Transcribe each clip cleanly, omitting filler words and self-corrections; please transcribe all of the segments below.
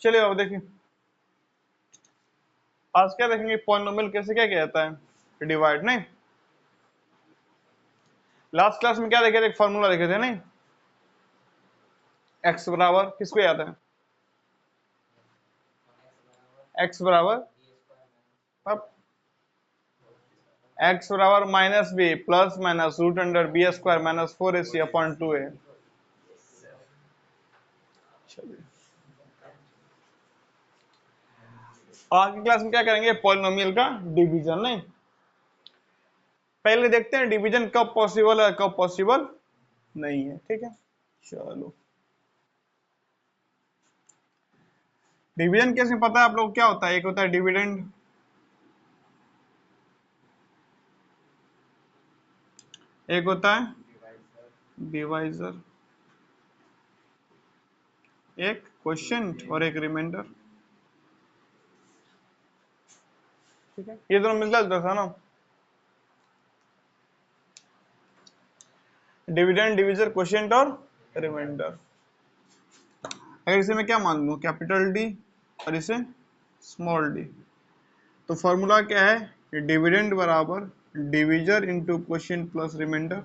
चलिए अब देखिए आज क्या देखेंगे, पॉलिनोमियल कैसे क्या कहता है, डिवाइड। नहीं, लास्ट क्लास में क्या देखे थे, एक फॉर्मूला देखे थे नहीं, एक्स बराबर किसको याद है, एक्स बराबर अब एक्स बराबर minus b plus minus root under b square minus 4ac upon 2a। आज की क्लास में क्या करेंगे, पॉलिनोमियल का डिवीजन। नहीं, पहले देखते हैं डिवीजन कब पॉसिबल है कब पॉसिबल नहीं है। ठीक है, चलो डिवीजन कैसे पता है आप लोग, क्या होता है, एक होता है डिविडेंड, एक होता है डिवाइजर, एक क्वोशिएंट और एक रिमाइंडर। ठीक है, ये दोनों मिलता जुलता था ना, डिविडेंड, डिविजर, क्वोशिएंट और रिमाइंडर। अगर इसे मैं क्या मान लूं, कैपिटल डी और इसे स्मॉल डी, तो फॉर्मूला क्या है, डिविडेंड बराबर divisor into quotient plus remainder.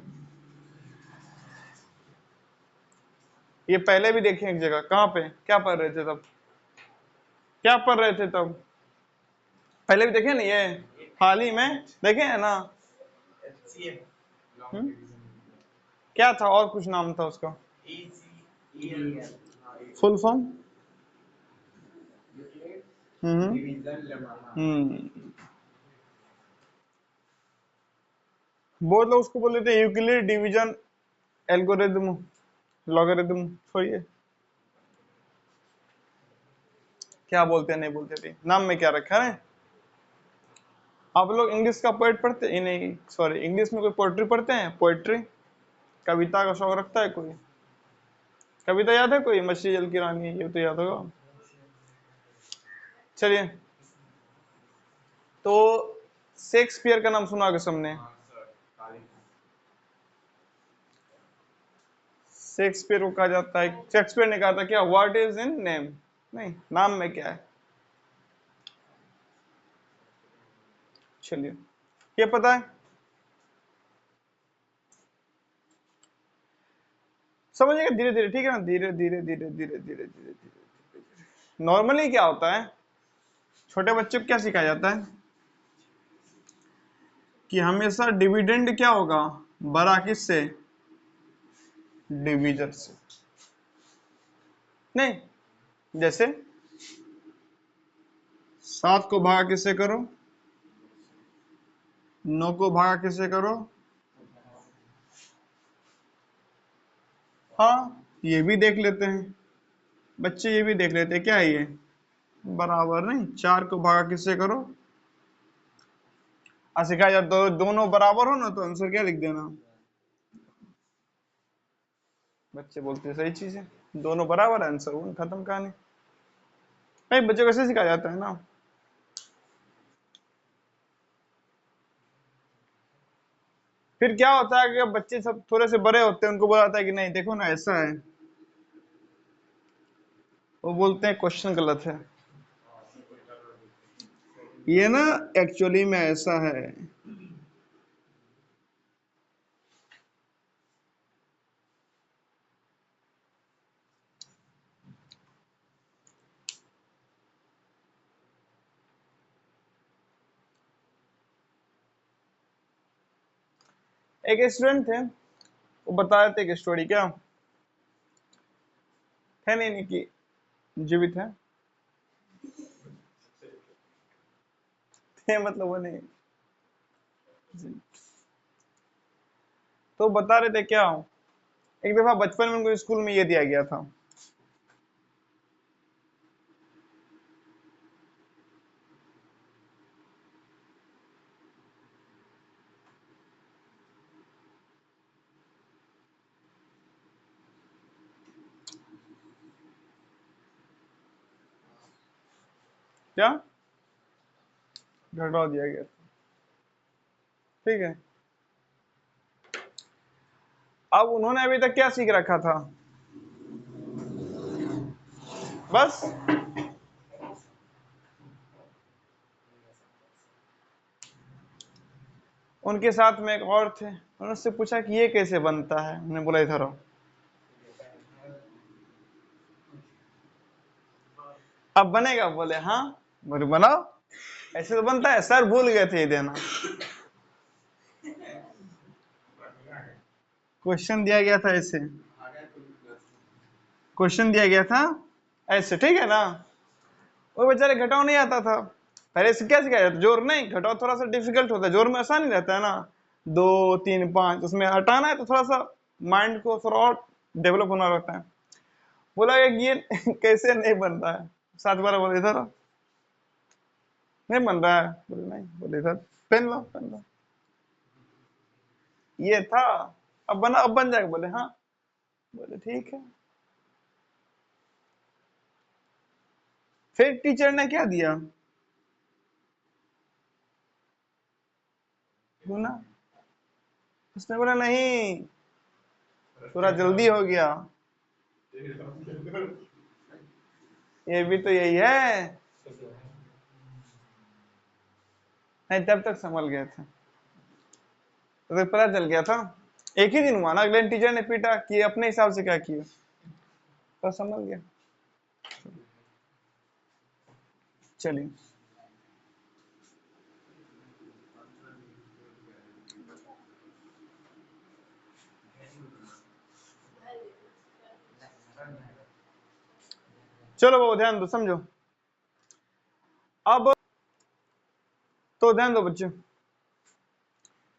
ये पहले भी देखे एक जगह, कहां पे, क्या पढ़ रहे थे तब, क्या पढ़ रहे थे तब, पहले भी देखे ना, ये हाल ही में देखे है ना। हम्म? क्या था और कुछ नाम था उसका, फुल फॉर्म। बहुत लोग उसको बोल देते यूक्लिड डिवीजन एल्गोरिथम, लॉगरिथम, छोड़िए क्या बोलते हैं नहीं बोलते थे, नाम में क्या रखा है। आप लोग इंग्लिश का पोएट पढ़ते हैं, नहीं सॉरी, इंग्लिश में कोई पोएट्री पढ़ते हैं, पोएट्री, कविता का शौक रखता है कोई, कविता याद है कोई, मछली जल की रानी, ये तो याद होगा। चलिए, तो शेक्सपियर का नाम सुना होगा सबने, शेक्सपियर को कहा जाता है, शेक्सपियर ने कहा था क्या, व्हाट इज इन नेम, नहीं नाम में क्या है। चलिए ये पता है, समझिएगा धीरे धीरे, ठीक है ना, धीरे धीरे धीरे धीरे धीरे धीरे धीरे। नॉर्मली क्या होता है, छोटे बच्चे को क्या सिखाया जाता है कि हमेशा डिविडेंड क्या होगा, बड़ा किससे, डिविजन से। नहीं, जैसे 7 को भागा किससे करो, 9 को भागा किससे करो, हाँ ये भी देख लेते हैं बच्चे, ये भी देख लेते हैं, क्या है ये, बराबर। नहीं, 4 को भागा किससे करो, सिखाया जाता है दोनों बराबर हो ना तो आंसर क्या लिख देना, बच्चे बोलते हैं सही चीज है, दोनों बराबर आंसर हो, खत्म कहानी। नहीं, बच्चे को ऐसे सिखाया जाता है ना। फिर क्या होता है कि बच्चे सब थोड़े से बड़े होते हैं, उनको बोला जाता है कि नहीं देखो ना ऐसा है, वो बोलते हैं क्वेश्चन गलत है, ये ना एक्चुअली में ऐसा है। एक स्टूडेंट थे, वो बता रहे थे एक स्टोरी, क्या है, नहीं कि जीवित है, थे मतलब वो नहीं, तो बता रहे थे क्या, एक दफा बचपन में उनको स्कूल में ये दिया गया था, क्या घटवा दिया गया था, ठीक है। अब उन्होंने अभी तक क्या सीख रखा था, बस उनके साथ में एक और थे, उन्होंने उससे पूछा कि ये कैसे बनता है। उन्होंने बोला इधर आओ। अब बनेगा? बोले हाँ। बोले बनाओ। ऐसे तो बनता है सर, भूल गए थे ये देना। क्वेश्चन दिया गया था ऐसे, क्वेश्चन दिया गया था ऐसे, ठीक है ना। वो बेचारे घटाओ नहीं आता था। पहले से क्या सिखाया जाता? जोड़ नहीं, घटाओ थोड़ा सा डिफिकल्ट होता है, जोड़ में आसान ही रहता है ना। 2 3 5 उसमें हटाना है तो थोड़ा सा माइंड को थोड़ा और डेवलप होना रहता है। बोला कि ये कैसे नहीं बन रहा है? 7 बार बोले इधर आओ। नहीं बन रहा है? बोले नहीं। बोले इधर पेन लो, पेन लो। ये था, अब बना, अब बन जाएगा। बोले हाँ। बोले ठीक है। फिर टीचर ने क्या दिया? गुना। उसने बोला नहीं, थोड़ा जल्दी हो गया, ये भी तो यही है। नहीं, तब तक संभल गए थे, तो पता चल गया था। एक ही दिन हुआ ना, अगले दिन टीचर ने पीटा कि अपने हिसाब से क्या किया, तो संभल गया। चलिए, चलो वो ध्यान दो, समझो। अब तो ध्यान दो बच्चों,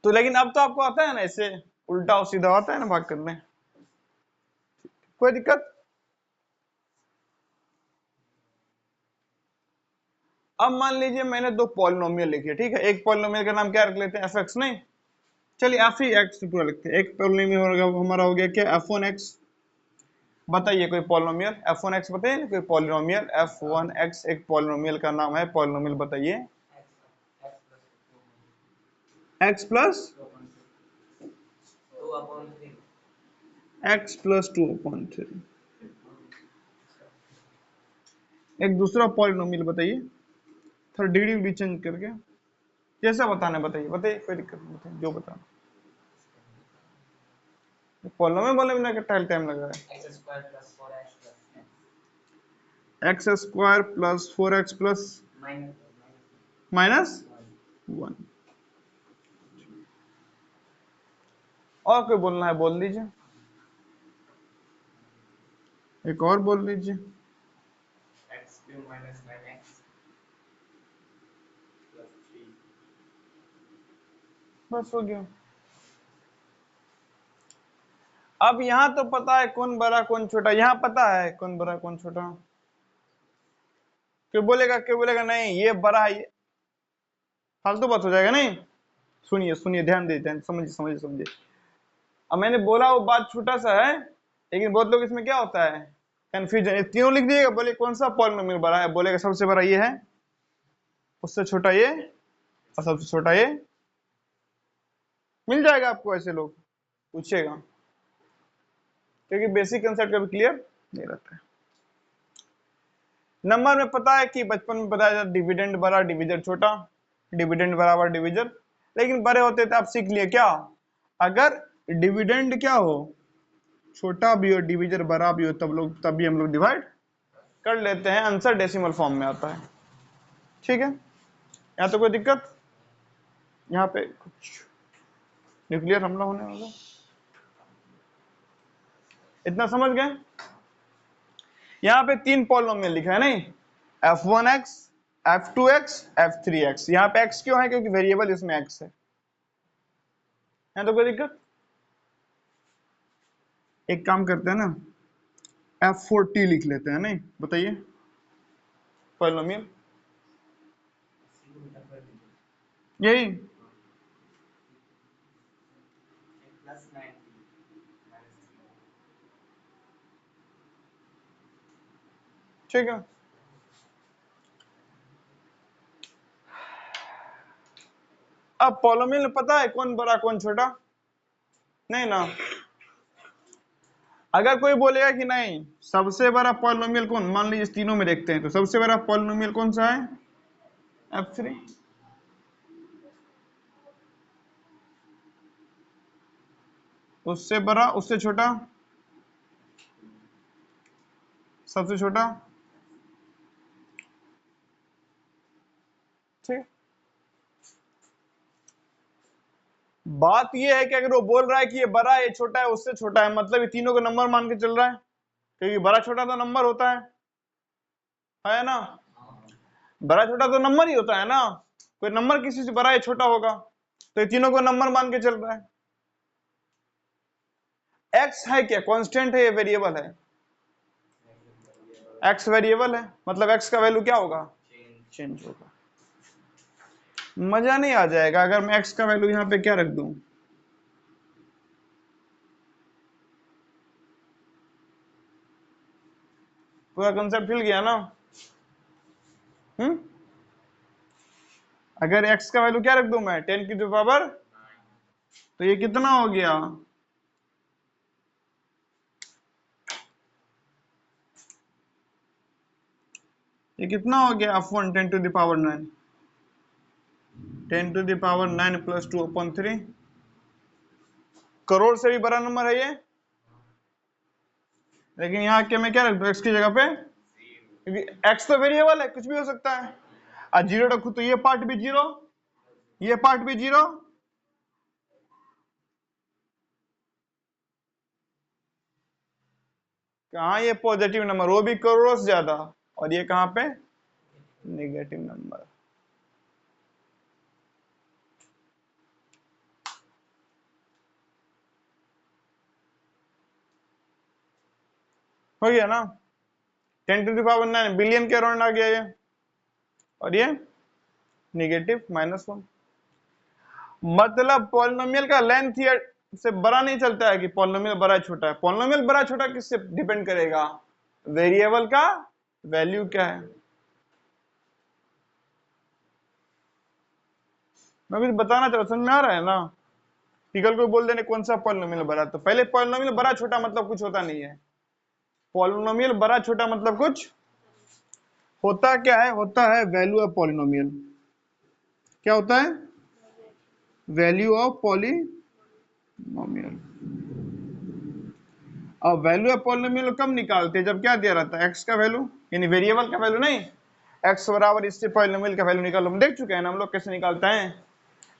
तो लेकिन अब तो आपको आता है ना ऐसे उल्टा और सीधा आता है ना भाग करने, कोई दिक्कत? अब मान लीजिए मैंने 2 पॉलिनोमियल लिखे, ठीक है। एक पॉलिनोमियल का नाम क्या रख लेते हैं? F x. नहीं, चलिए एफ ही एक्स पूरा लिखते हैं। एक पॉलिनोमियल होगा हमारा, हो गया क्या? F one x. बताइए कोई पॉलिनोमियल एफ वन एक्स बताइए, कोई पॉलिनोमियल एफ वन एक्स एक पॉलिनोमियल का नाम है, पॉलिनोमियल बताइए। X plus x plus 2/3। एक दूसरा पॉलिनोमियल बताइए, थोड़ा डिग्री उडी चेंज करके, जैसा बताना बताइए, बताइए, कोई दिक्कत नहीं, बताइए जो बताना। पॉलिनोमियल बोलने में कितना टाइम लगा है? X square plus 4x plus -1। और कोई बोलना है बोल दीजिए, एक और बोल लीजिए। बस हो गया। अब यहाँ तो पता है कौन बड़ा कौन छोटा, यहाँ पता है कौन बड़ा कौन छोटा। क्यों बोलेगा नहीं ये बड़ा है, ये फालतू बात हो जाएगा। नहीं, सुनिए सुनिए, ध्यान दे, ध्यान, समझिए समझिए समझिए। अब मैंने बोला वो बात छोटा सा है, लेकिन बहुत लोग इसमें क्या होता है कंफ्यूजन। ये तीनों लिख दिएगा, बोले कौन सा पॉलिनोमियल बड़ा है? बोलेगा सबसे बड़ा ये है, उससे छोटा ये, और सबसे छोटा ये। मिल जाएगा आपको, ऐसे लोग पूछेगा, क्योंकि बेसिक कंसेप्ट कभी क्लियर नहीं रहता है। नंबर में पता है कि बचपन में बताया जाता डिविडेंड बड़ा डिविजन छोटा, डिविडेंड बराबर डिविजन। लेकिन बड़े होते थे आप सीख लिए क्या, अगर डिविडेंड क्या हो, छोटा भी हो, डिविजन बड़ा भी हो, तब भी हम लोग डिवाइड कर लेते हैं, आंसर डेसिमल फॉर्म में आता है। ठीक है, यहाँ तो कोई दिक्कत? यहाँ पे कुछ न्यूक्लियर हमला होने वाला, इतना समझ गए? यहाँ पे 3 पॉलिनोमियल लिखा है नहीं, f1x f2x f3x। यहाँ पे x क्यों है? क्योंकि वेरिएबल इसमें x है। यहाँ तो कोई दिक्कत? एक काम करते हैं ना, f4t लिख लेते हैं। नहीं, बताइए पॉलिनोमियल यही। ठीक है, अब पॉलिनोमियल में पता है कौन बड़ा कौन छोटा? नहीं ना। अगर कोई बोलेगा कि नहीं सबसे बड़ा पॉलिनोमियल कौन, मान लीजिए तीनों में देखते हैं, तो सबसे बड़ा पॉलिनोमियल कौन सा है? f3। उससे बड़ा, उससे छोटा, सबसे छोटा। ठीक, बात ये है कि अगर वो बोल रहा है कि ये बड़ा है, ये छोटा है, उससे छोटा है, मतलब ये तीनों को नंबर मान के चल रहा है, क्योंकि बड़ा छोटा तो नंबर होता है ना? बड़ा छोटा तो नंबर ही होता है ना, कोई नंबर किसी से बड़ा या छोटा होगा, तो ये तीनों को नंबर मान के चल रहा है। एक्स है क्या, कांस्टेंट है, ये वेरिएबल है? एक्स वेरिएबल है, मतलब एक्स का वैल्यू क्या होगा, चेंज होगा। मजा नहीं आ जाएगा अगर मैं एक्स का वैल्यू यहाँ पे क्या रख दूं? पूरा कंसेप्ट हिल गया ना? हम्म, अगर एक्स का वैल्यू क्या रख दूं मैं, 10 की पावर, तो ये कितना हो गया, ये कितना हो गया, upon 10 to the power 9, 10 to the power 9 plus 2/3। Crore से भी बड़ा नंबर है ये, लेकिन यहाँ के मैं क्या रख दूं एक्स की जगह पे, क्योंकि एक्स तो वेरिएबल है, कुछ भी हो सकता है। और जीरो रखू तो ये पार्ट भी जीरो, ये पार्ट भी जीरो, कहा ये पॉजिटिव नंबर, वो भी करोड़ों से ज्यादा, और ये कहां पे नेगेटिव नंबर। हो गया ना? 10 टू द पावर 9 बिलियन के अराउंड आ गया ये, और ये नेगेटिव -1। मतलब पॉलिनोमियल का लेंथ ये से बड़ा नहीं चलता है कि पॉलिनोमियल बड़ा छोटा है। पॉलिनोमियल बड़ा छोटा किससे डिपेंड करेगा, वेरिएबल का वैल्यू क्या है। मैं भी बताना चाह रहा, समझ में आ रहा है ना? कि कल को बोल देने कौन सा पॉलिनोमियल बड़ा, तो पहले पॉलिनोमियल बड़ा छोटा मतलब कुछ होता नहीं है। पॉलिनोमियल बड़ा छोटा मतलब कुछ होता क्या है, होता है वैल्यू ऑफ पॉलिनोमियल। क्या होता है, वैल्यू ऑफ पॉलिनोमियल। अब वैल्यू ऑफ पॉलिनोमियल कब निकालते हैं, जब क्या दिया रहता है, एक्स का वैल्यू, यानी वेरिएबल का वैल्यू नहीं, एक्स बराबर इससे पॉलिनोमियल का वैल्यू निकालो। हम देख चुके हैं ना हम लोग कैसे निकालते हैं।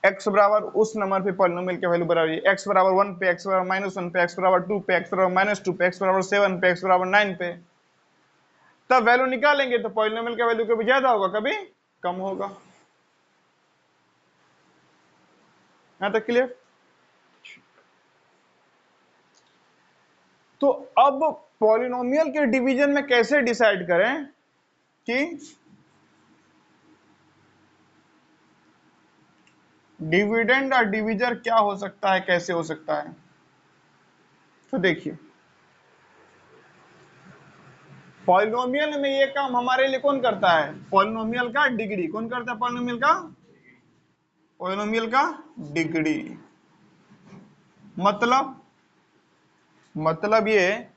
एक्स बराबर उस नंबर पे पॉलिनोमियल का वैल्यू बराबर, एक्स बराबर 1 पे, एक्स बराबर -1 पे, एक्स बराबर 2 पे, एक्स बराबर -2 पे, एक्स बराबर 7 पे, एक्स बराबर 9 पे, तब वैल्यू निकालेंगे तो पॉलिनोमियल का वैल्यू कभी ज्यादा होगा कभी कम होगा। यहां तक क्लियर? तो अब पॉलिनोमियल के डिवीजन में कैसे डिसाइड करें कि डिविडेंड और डिविजर क्या हो सकता है, कैसे हो सकता है। तो देखिए, पॉलिनोमियल में ये काम हमारे लिए कौन करता है, पॉलिनोमियल का डिग्री। कौन करता है पॉलिनोमियल का, पॉलिनोमियल का डिग्री। मतलब ये,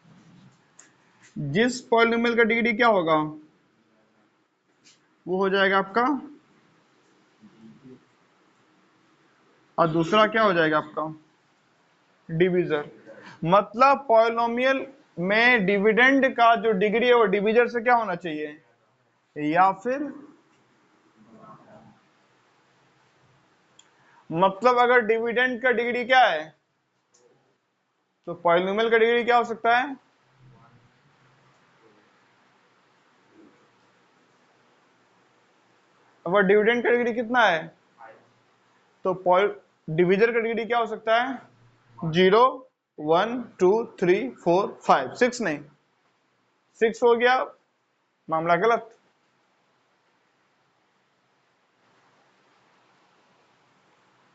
जिस पॉलिनोमियल का डिग्री क्या होगा, वो हो जाएगा आपका, और दूसरा क्या हो जाएगा आपका, डिविजर। मतलब पॉलिनोमियल में डिविडेंड का जो डिग्री है वो डिविजर से क्या होना चाहिए, या फिर, मतलब अगर डिविडेंड का डिग्री क्या है, तो पॉलिनोमियल का डिग्री क्या हो सकता है, अगर डिविडेंड का डिग्री कितना है, तो डिविजर का डिग्री क्या हो सकता है, 0 1 2 3 4 5 6 नहीं, 6 हो गया, मामला गलत।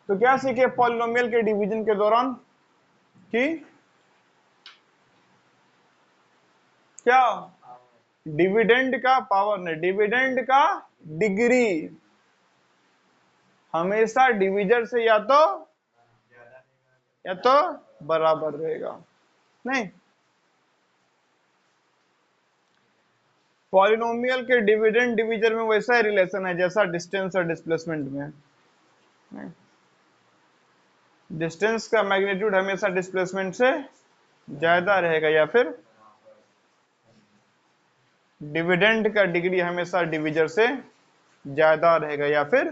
तो क्या सीखे पॉलिनोमियल के डिवीजन के दौरान, कि क्या, डिविडेंड का पावर नहीं, डिविडेंड का डिग्री हमेशा डिविजर से या तो बराबर रहेगा। नहीं, पॉलिनोमियल के डिविडेंड डिविजर में वैसा ही रिलेशन है जैसा डिस्टेंस और डिस्प्लेसमेंट में। नहीं। डिस्टेंस का मैग्नीट्यूड हमेशा डिस्प्लेसमेंट से ज्यादा रहेगा, या फिर डिविडेंड का डिग्री हमेशा डिवीजर से ज्यादा रहेगा, या फिर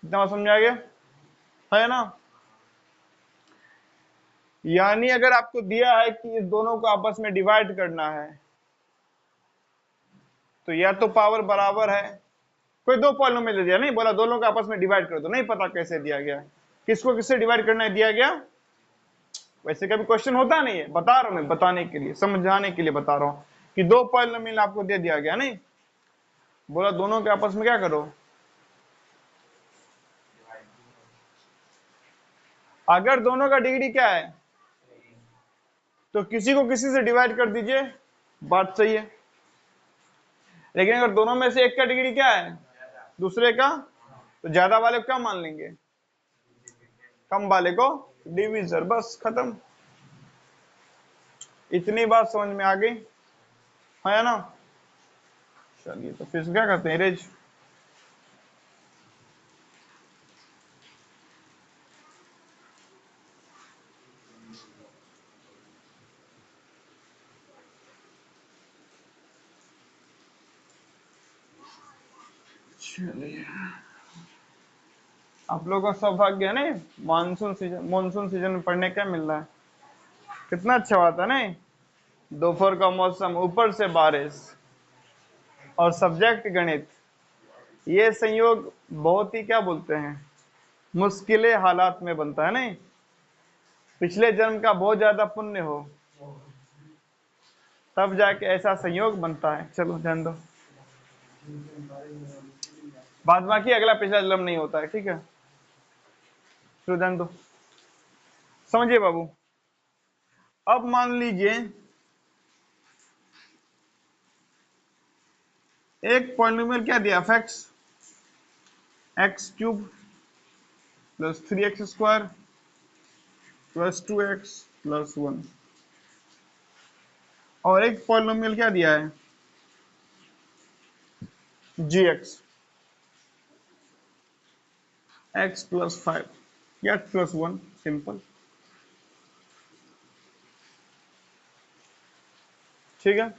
इतना समझ आ गया है ना। यानी अगर आपको दिया है कि इस दोनों को आपस में डिवाइड करना है, तो या तो पावर बराबर है, कोई दो पॉलिनोमियल दे दिया, नहीं बोला दोनों को आपस में डिवाइड कर दो, नहीं पता कैसे दिया गया, किसको किससे डिवाइड करना है दिया गया, वैसे कभी क्वेश्चन होता नहीं है, बता रहा हूं मैं, बताने के लिए, समझाने के लिए बता रहा हूं कि दो पॉलिनोमियल आपको दे दिया गया, नहीं बोला दोनों के आपस में क्या करो, अगर दोनों का डिग्री क्या है तो किसी को किसी से डिवाइड कर दीजिए, बात सही है। लेकिन अगर दोनों में से एक का डिग्री क्या है दूसरे का, तो ज्यादा वाले को क्या मान लेंगे, कम वाले को डिवीजर, बस खत्म। इतनी बात समझ में आ गई है ना। चलिए तो फिर क्या करते हैं, इरेज। चलिए आप लोगों का सौभाग्य है नहीं, मानसून सीजन में पढ़ने क्या मिल रहा है, कितना अच्छा बात है नहीं, दोपहर का मौसम, ऊपर से बारिश और सब्जेक्ट गणित, ये संयोग बहुत ही क्या बोलते हैं मुश्किल हालात में बनता है नहीं, पिछले जन्म का बहुत ज्यादा पुण्य हो तब जाके ऐसा संयोग बनता है। चलो ध्यान दो, बाद बाकी अगला पिछला जन्म नहीं होता है, ठीक है, चलो ध्यान दो, समझिए बाबू। अब मान लीजिए एक पॉलिनोमियल क्या दिया, x x cube plus 3x square plus 2x plus 1, और एक पॉलिनोमियल क्या दिया है gx x प्लस 5 या x प्लस 1, सिंपल, ठीक है।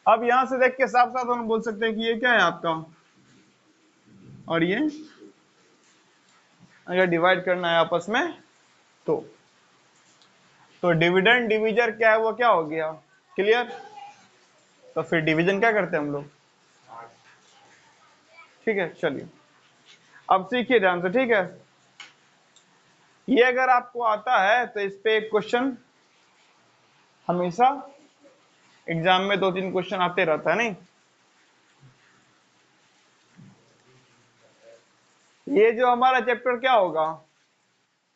अब यहां से देख के साफ साफ हम बोल सकते हैं कि ये क्या है आपका, और ये अगर डिवाइड करना है आपस में तो डिविडेंड डिवीजर क्या है वो क्या हो गया, क्लियर। तो फिर डिवीजन क्या करते हैं हम लोग, ठीक है। चलिए अब सीखिए ध्यान से, ठीक है। ये अगर आपको आता है तो इस पे एक क्वेश्चन हमेशा एग्जाम में 2-3 क्वेश्चन आते रहता है नहीं, ये जो हमारा चैप्टर क्या होगा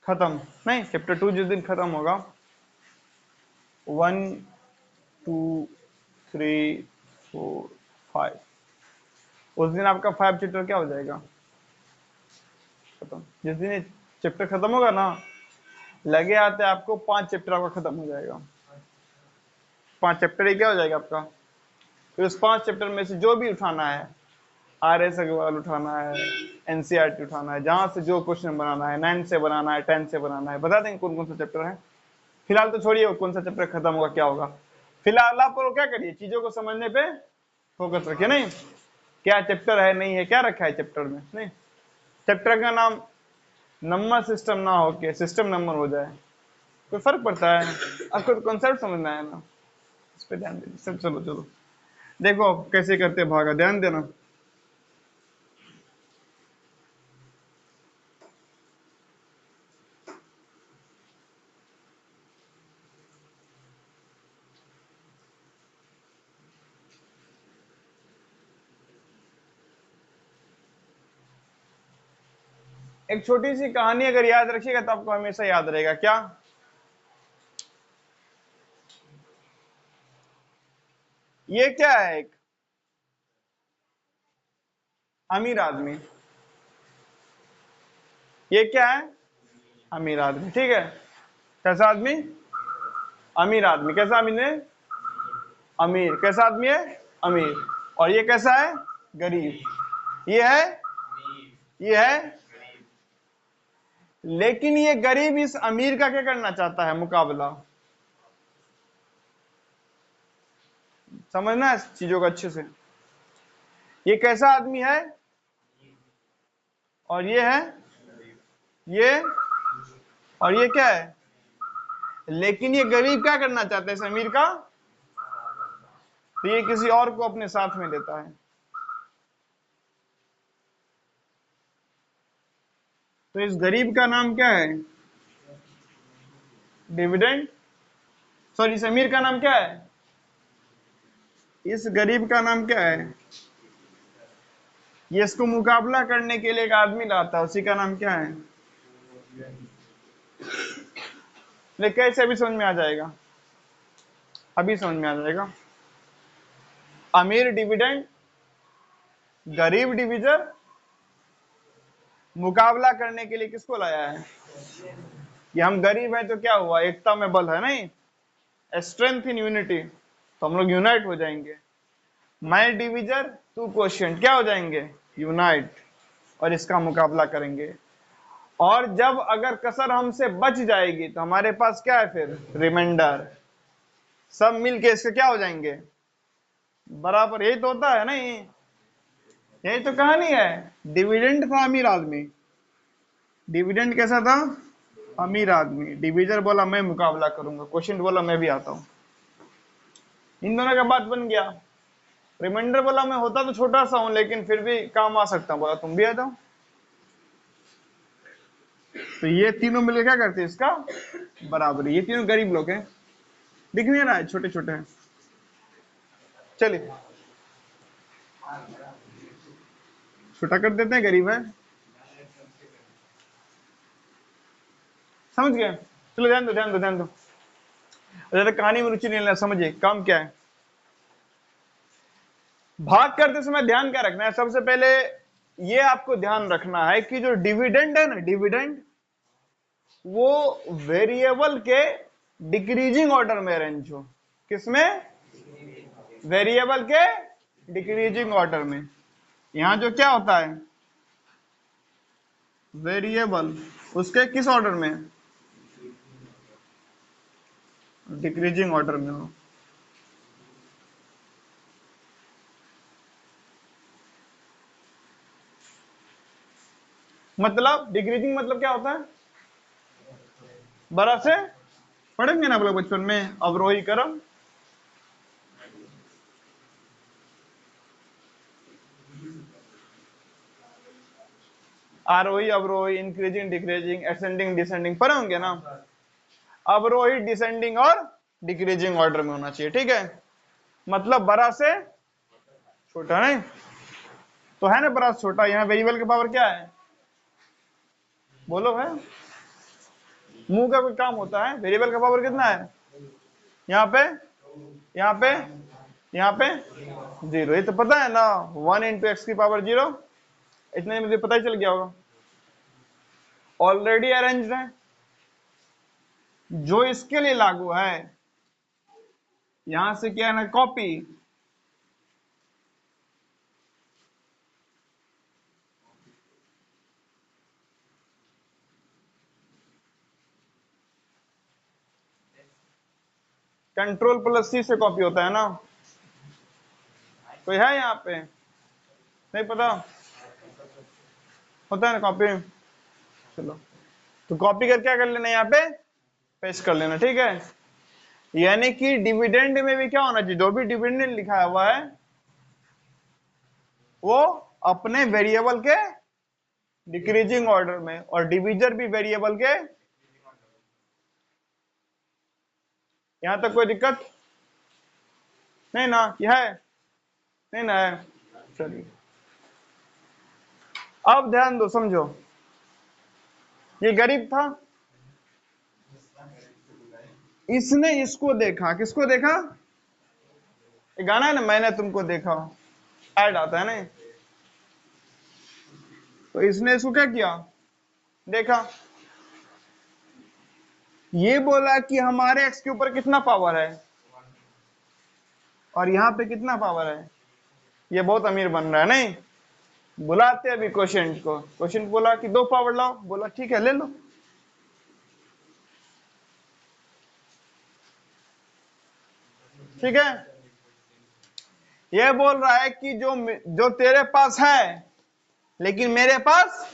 खत्म, नहीं चैप्टर 2 जिस दिन खत्म होगा 1 2 3 4 5, उस दिन आपका 5 चैप्टर क्या हो जाएगा खत्म। जिस दिन ये चैप्टर खत्म होगा ना, लगे आते आपको 5 चैप्टर आपका खत्म हो जाएगा, 5 चैप्टर ही क्या हो जाएगा आपका। फिर उस 5 चैप्टर में से जो भी उठाना है, RS अग्रवाल उठाना है, NCERT उठाना है, जहां से जो क्वेश्चन बनाना है, 9 से बनाना है, 10 से बनाना है, बता देंगे कौन कौन सा चैप्टर है। फिलहाल तो छोड़िए वो कौन सा चैप्टर खत्म होगा क्या होगा, फिलहाल आप लोग क्या करिए, चीजों को समझने पे फोकस रखिए, नहीं क्या चैप्टर है नहीं है, क्या रखा है चैप्टर में, नहीं चैप्टर का नाम नंबर सिस्टम ना हो के सिस्टम नंबर हो जाए, कोई फर्क पड़ता है, आपको तो कॉन्सेप्ट समझना है ना, इस पे ध्यान दीजिए सब। चलो चलो देखो आप कैसे करते भागा, ध्यान देना। एक छोटी सी कहानी अगर याद रखिएगा तो आपको हमेशा याद रहेगा, क्या, ये क्या है, एक अमीर आदमी, ये क्या है अमीर आदमी, ठीक है, कैसा आदमी, अमीर आदमी, कैसा आदमी है अमीर, कैसा आदमी है अमीर, और ये कैसा है गरीब, ये है, ये है, लेकिन ये गरीब इस अमीर का क्या करना चाहता है? मुकाबला। समझना है इस चीजों को अच्छे से। ये कैसा आदमी है? और ये है, ये, और ये क्या है? लेकिन ये गरीब क्या करना चाहता है इस अमीर का? तो ये किसी और को अपने साथ में लेता है। तो इस गरीब का नाम क्या है? डिविडेंड। सॉरी, इस अमीर का नाम क्या है? इस गरीब का नाम क्या है? ये इसको मुकाबला करने के लिए एक आदमी लाता है, उसी का नाम क्या है? लेकिन कैसे अभी समझ में आ जाएगा? अभी समझ में आ जाएगा। अमीर डिविडेंड, गरीब डिविजर, मुकाबला करने के लिए किसको लाया है? ये हम गरीब हैं तो क्या हुआ? एकता में बल है, नहीं? स्ट्रेंथ इन यूनिटी, तो हम लोग यूनाइट हो जाएंगे। मैं डिविजर, तू क्वोशिएंट, क्या हो जाएंगे? यूनाइट, और इसका मुकाबला करेंगे। और जब अगर कसर हमसे बच जाएगी तो हमारे पास क्या है फिर? रिमाइंडर। सब मिलके इसके क्या हो जाएंगे? बराबर। यही तो होता है, नहीं? यही तो कहानी है। डिविडेंड था अमीर आदमी, डिविडेंड कैसा था? अमीर आदमी। डिविजर बोला मैं मुकाबला करूंगा, क्वोशिएंट बोला मैं भी आता हूं। इन दोनों का बात बन गया। रिमाइंडर बोला मैं होता तो छोटा सा हूं लेकिन फिर भी काम आ सकता हूं, बोला तुम भी आ जाओ। तो ये तीनों मिलकर क्या करते हैं? इसका बराबर। ये तीनों गरीब लोग हैं, दिख नहीं रहा है? छोटे छोटे हैं। चलिए छोटा कर देते हैं, गरीब है, समझ गए? चलो ध्यान दो, ध्यान दो, ध्यान दो। ज्यादा कहानी में रुचि नहीं लेना, समझिए काम क्या है। भाग करते समय ध्यान क्या रखना है? सबसे पहले ये आपको ध्यान रखना है कि जो डिविडेंड है ना, डिविडेंड, वो वेरिएबल के डिक्रीजिंग ऑर्डर में अरेंज हो। किसमें? वेरिएबल के डिक्रीजिंग ऑर्डर में। यहां जो क्या होता है? वेरिएबल उसके किस ऑर्डर में? डिक्रीजिंग ऑर्डर में हो। मतलब डिक्रीजिंग मतलब क्या होता है? बड़ा से, पढ़ेंगे ना आप लोग बचपन में, अवरोही क्रम। आरोही अवरोही, इंक्रीजिंग डिक्रीजिंग, असेंडिंग डिसेंडिंग, पढ़े होंगे ना? अवरोही डिसेंडिंग और डिक्रीजिंग ऑर्डर में होना चाहिए, ठीक है? मतलब बड़ा से छोटा, नहीं? तो है ना बड़ा से छोटा। यहाँ वेरिएबल का पावर क्या है? बोलो है। मुंह का कोई काम होता है? वेरिएबल का पावर कितना है? यहाँ पे, यहाँ पे, यहाँ पे 0। ये तो पता है ना, 1 इंटू एक्स की पावर 0। इतने मुझे पता ही चल गया होगा। ऑलरेडी अरेंज्ड है। जो इसके लिए लागू है, यहां से क्या है ना, कॉपी। कंट्रोल प्लस सी से कॉपी होता है ना? कोई है यहाँ पे? नहीं पता? होता है ना कॉपी। चलो, तो कॉपी कर क्या कर लेना, यहाँ पे पेस्ट कर लेना, ठीक है? यानी कि डिविडेंड में भी क्या होना चाहिए? जो भी डिविडेंड लिखा हुआ है वो अपने वेरिएबल के डिक्रीजिंग ऑर्डर में, और डिविजर भी वेरिएबल के। यहां तक कोई दिक्कत नहीं ना? यह है, नहीं ना है? चलिए अब ध्यान दो, समझो। ये गरीब था, इसने इसको देखा। किसको देखा? ये गाना है ना, मैंने तुमको देखा, ऐड आता है ना? तो इसने इसको क्या किया? देखा। ये बोला कि हमारे एक्स के ऊपर कितना पावर है, और यहाँ पे कितना पावर है। ये बहुत अमीर बन रहा है, नहीं? बुलाते अभी क्वेश्चन को, क्वेश्चन बोला कि 2 पावर लाओ, बोला ठीक है ले लो। ठीक है, ये बोल रहा है कि जो जो तेरे पास है लेकिन मेरे पास,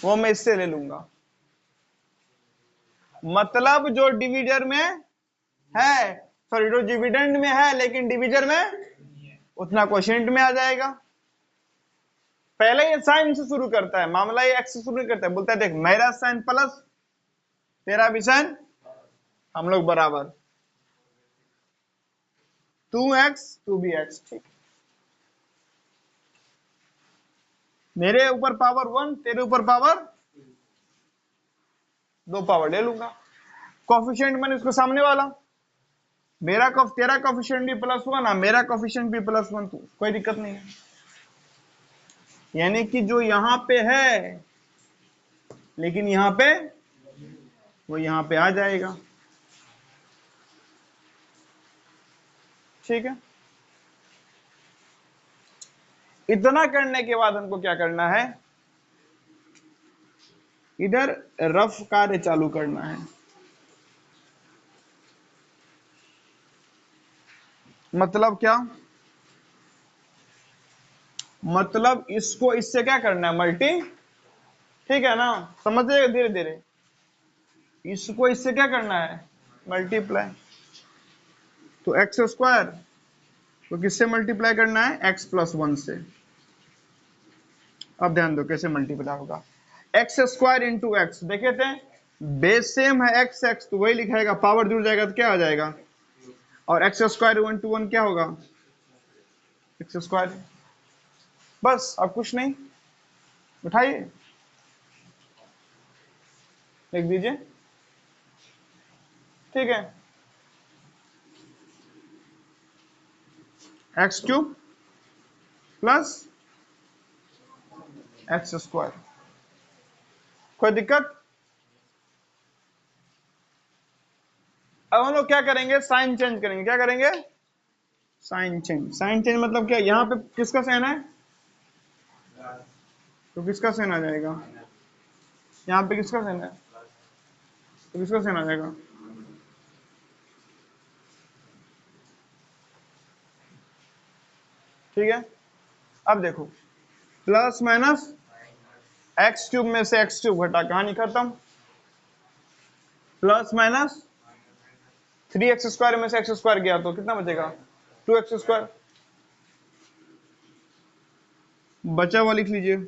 वो मैं इससे ले लूंगा। मतलब जो डिविजर में है, सॉरी जो डिविडेंड में है लेकिन डिविजर में उतना क्वोशिएंट में आ जाएगा। पहले ये साइन से शुरू करता है मामला, ये एक्स से शुरू नहीं करता है। बोलता है देख मेरा साइन प्लस तेरा भी साइन, हम लोग बराबर, 2x 2 भी x। ठीक, मेरे ऊपर पावर 1, तेरे ऊपर पावर 2 पावर ले लूंगा। कोफिशिएंट मैंने इसको सामने वाला, मेरा तेरा कोफिशिएंट भी +1 मेरा कोफिशिएंट भी +1, तो कोई दिक्कत नहीं है। यानी कि जो यहां पे है लेकिन यहां पे, वो यहां पे आ जाएगा। ठीक है, इतना करने के बाद हमको क्या करना है, इधर रफ कार्य चालू करना है। मतलब क्या, मतलब इसको इससे क्या करना है, मल्टी। ठीक है ना, समझिएगा धीरे धीरे। इसको इससे क्या करना है, मल्टीप्लाई। तो एक्स स्क्वायर तो किससे मल्टीप्लाई करना है, x+1 से। अब ध्यान दो कैसे मल्टीप्लाई होगा, एक्स स्क्वायर इंटू एक्स, देखे थे बेस सेम है एक्स एक्स, तो वही लिखाएगा, पावर जुड़ जाएगा तो क्या आ जाएगा, और एक्स स्क्वायर 1 to 1 क्या होगा, एक्स स्क्वायर। बस अब कुछ नहीं, उठाइए लिख दीजिए। ठीक है, x³ प्लस एक्स स्क्वायर, कोई दिक्कत। अब हम लोग क्या करेंगे, साइन चेंज करेंगे। क्या करेंगे, साइन चेंज। साइन चेंज मतलब क्या, यहाँ पे किसका साइन है, तो किसका साइन आ जाएगा, यहाँ पे किसका साइन है, तो किसका साइन आ जाएगा। ठीक है, अब देखो प्लस माइनस x³ में से x³ घटा, कहानी खत्म। प्लस माइनस 3x² में से x² गया तो कितना बचेगा, 2x²। बचा हुआ लिख लीजिए,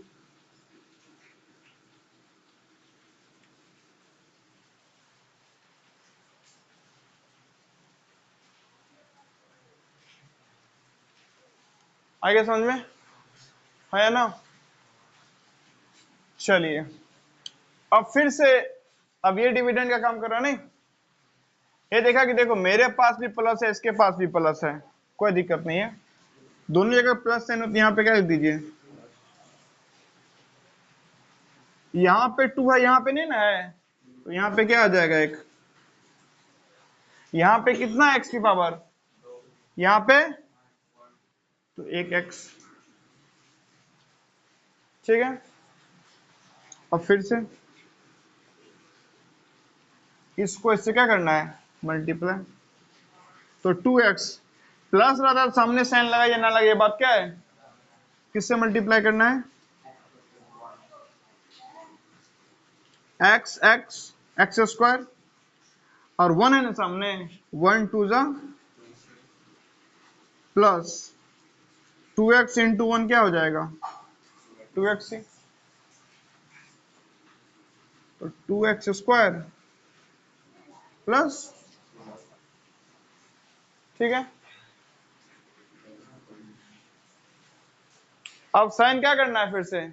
आगे समझ में है ना। चलिए अब फिर से, अब ये डिविडेंड का काम कर रहा नहीं, ये देखा कि देखो मेरे पास भी प्लस है, इसके पास भी प्लस है, कोई दिक्कत नहीं है, दोनों जगह प्लस साइन होती है। यहाँ पे क्या लिख दीजिए, यहाँ पे 2 है, यहाँ पे नहीं ना है, तो यहाँ पे क्या आ जाएगा, एक। यहाँ पे कितना x की पावर, यहाँ पे तो 1x। ठीक है, अब फिर से इसको इससे क्या करना है, मल्टीप्लाई। तो 2x प्लस रहा, सामने साइन लगा या ना लगा, ये बात क्या है, किससे मल्टीप्लाई करना है, x x x² और 1 है ना सामने, 1 2 जा प्लस 2x इंटू 1 क्या हो जाएगा, 2x ही, तो 2x² प्लस। ठीक है, अब साइन क्या करना है, फिर से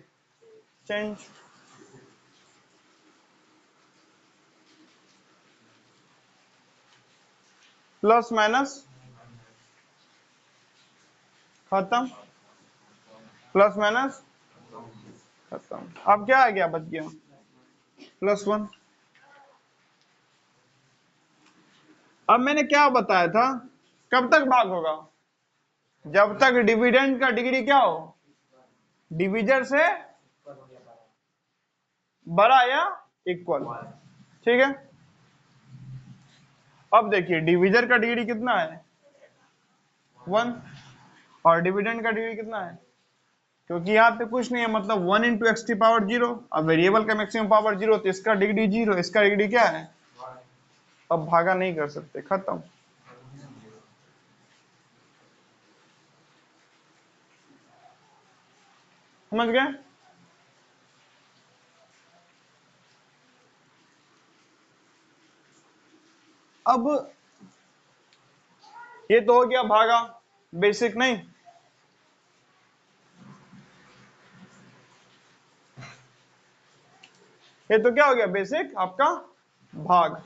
चेंज। प्लस माइनस खत्म, प्लस माइनस खत्म। अब क्या आ गया, बच गया +1। अब मैंने क्या बताया था, कब तक भाग होगा, जब तक डिविडेंड का डिग्री क्या हो, डिविजर से बड़ा या इक्वल, ठीक है। अब देखिए डिविजर का डिग्री कितना है 1, और डिविडेंड का डिग्री कितना है, क्योंकि यहाँ पे कुछ नहीं है, मतलब 1 इंटू एक्स की पावर 0। अब वेरिएबल का मैक्सिमम पावर 0, तो इसका डिग्री 0, इसका डिग्री क्या है, अब भागा नहीं कर सकते, खत्म। समझ गए। अब ये तो हो गया भागा, बेसिक नहीं। ये तो क्या हो गया बेसिक आपका भाग।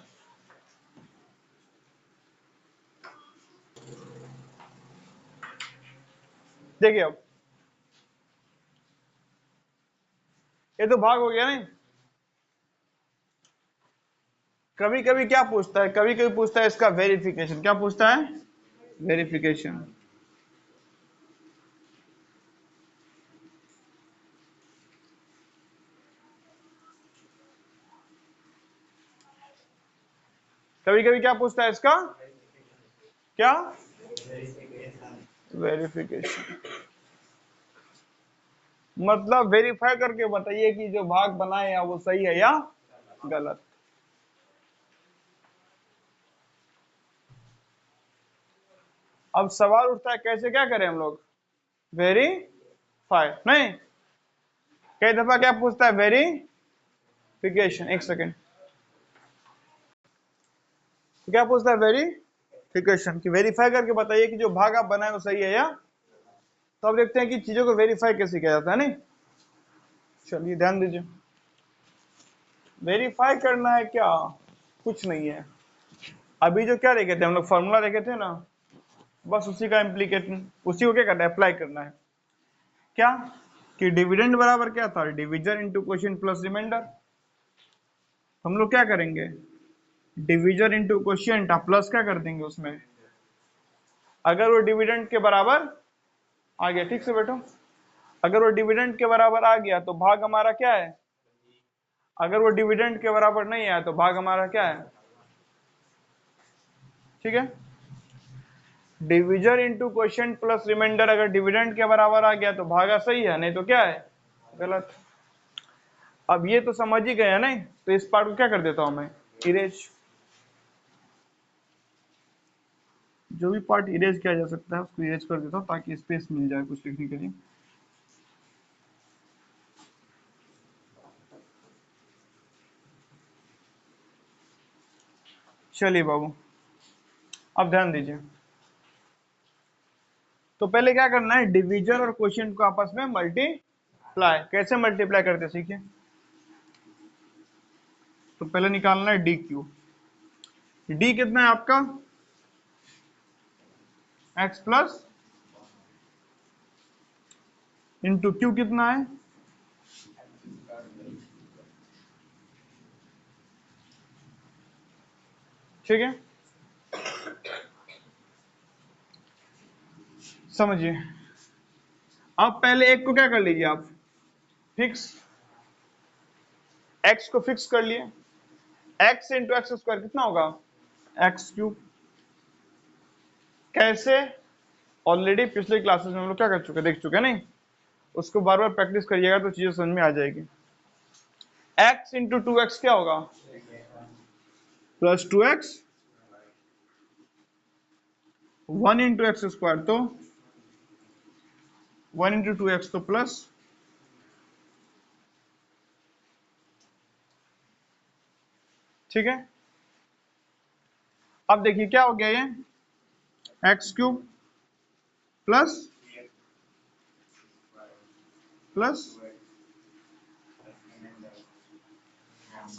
देखिए अब ये तो भाग हो गया नहीं। कभी कभी क्या पूछता है, कभी कभी पूछता है इसका वेरिफिकेशन। क्या पूछता है, वेरिफिकेशन। कभी कभी क्या पूछता है इसका, क्या, वेरिफिकेशन। मतलब वेरीफाई करके बताइए कि जो भाग बनाए हैं वो सही है या गलत। अब सवाल उठता है कैसे क्या करें हम लोग, वेरीफाई नहीं, कई दफा क्या पूछता है, वेरिफिकेशन। एक सेकेंड, तो क्या पूछता है, वेरिफिकेशन, कि वेरीफाई करके बताइए कि जो भाग आप बनाए वो सही है या। तो अब देखते हैं कि चीजों को वेरीफाई कैसे किया जाता है। नहीं, चलिए ध्यान दीजिए। वेरीफाई करना है क्या, कुछ नहीं है। अभी जो क्या देखे थे हम लोग, फॉर्मूला देखे थे ना, बस उसी का इम्प्लीकेशन, उसी को क्या करना है, अप्लाई करना है। क्या, कि डिविडेंड बराबर क्या था, division into quotient plus remainder. हम लोग क्या करेंगे, डिविजन इंटू क्वोशिएंट, आप प्लस क्या कर देंगे उसमें, अगर वो डिविडेंड के बराबर आ गया, ठीक से बैठो, अगर वो डिविडेंड के बराबर आ गया तो भाग हमारा क्या है, अगर वो डिविडेंड के बराबर नहीं आया तो भाग हमारा क्या है, ठीक है। Division into quotient plus remainder अगर डिविडेंड के बराबर आ गया तो भागा सही है, नहीं तो क्या है, गलत। अब ये तो समझ ही गया नहीं, तो इस पार्ट को क्या कर देता हूं मैं, इरेज। जो भी पार्ट इरेज किया जा सकता है उसको इरेज कर देता हूं ताकि स्पेस मिल जाए कुछ लिखने के लिए। चलिए बाबू, अब ध्यान दीजिए। तो पहले क्या करना है, डिवीजन और क्वोशिएंट को आपस में मल्टीप्लाई, कैसे मल्टीप्लाई करते सीखिए। तो पहले निकालना है डी क्यू। डी कितना है आपका, एक्स प्लस इंटू क्यू कितना है, ठीक है, समझिए। अब पहले एक को क्या कर लीजिए आप, फिक्स, एक्स को फिक्स कर लिए, एक्स इंटू एक्स स्क्वायर कितना होगा, एक्स क्यूब। कैसे, ऑलरेडी पिछले क्लासेस में हम लोग क्या कर चुके, देख चुके नहीं, उसको बार बार प्रैक्टिस करिएगा तो चीजें समझ में आ जाएगी। एक्स इंटू टू एक्स क्या होगा, plus two x, 1 into x square तो 1 इंटू टू एक्स तो प्लस, ठीक है। अब देखिए क्या हो गया, ये एक्स क्यूब प्लस प्लस,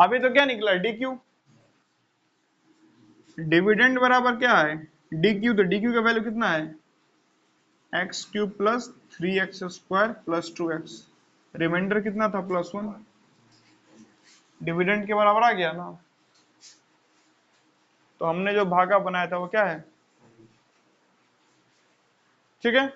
अभी तो क्या निकला, डी क्यू। डिविडेंड बराबर क्या है, डी क्यू, तो डी क्यू का वैल्यू कितना है, x cube plus 3x square plus 2x, remainder कितना था, +1, डिविडेंड के बराबर आ गया ना। तो हमने जो भागा बनाया था वो क्या है, ठीक है।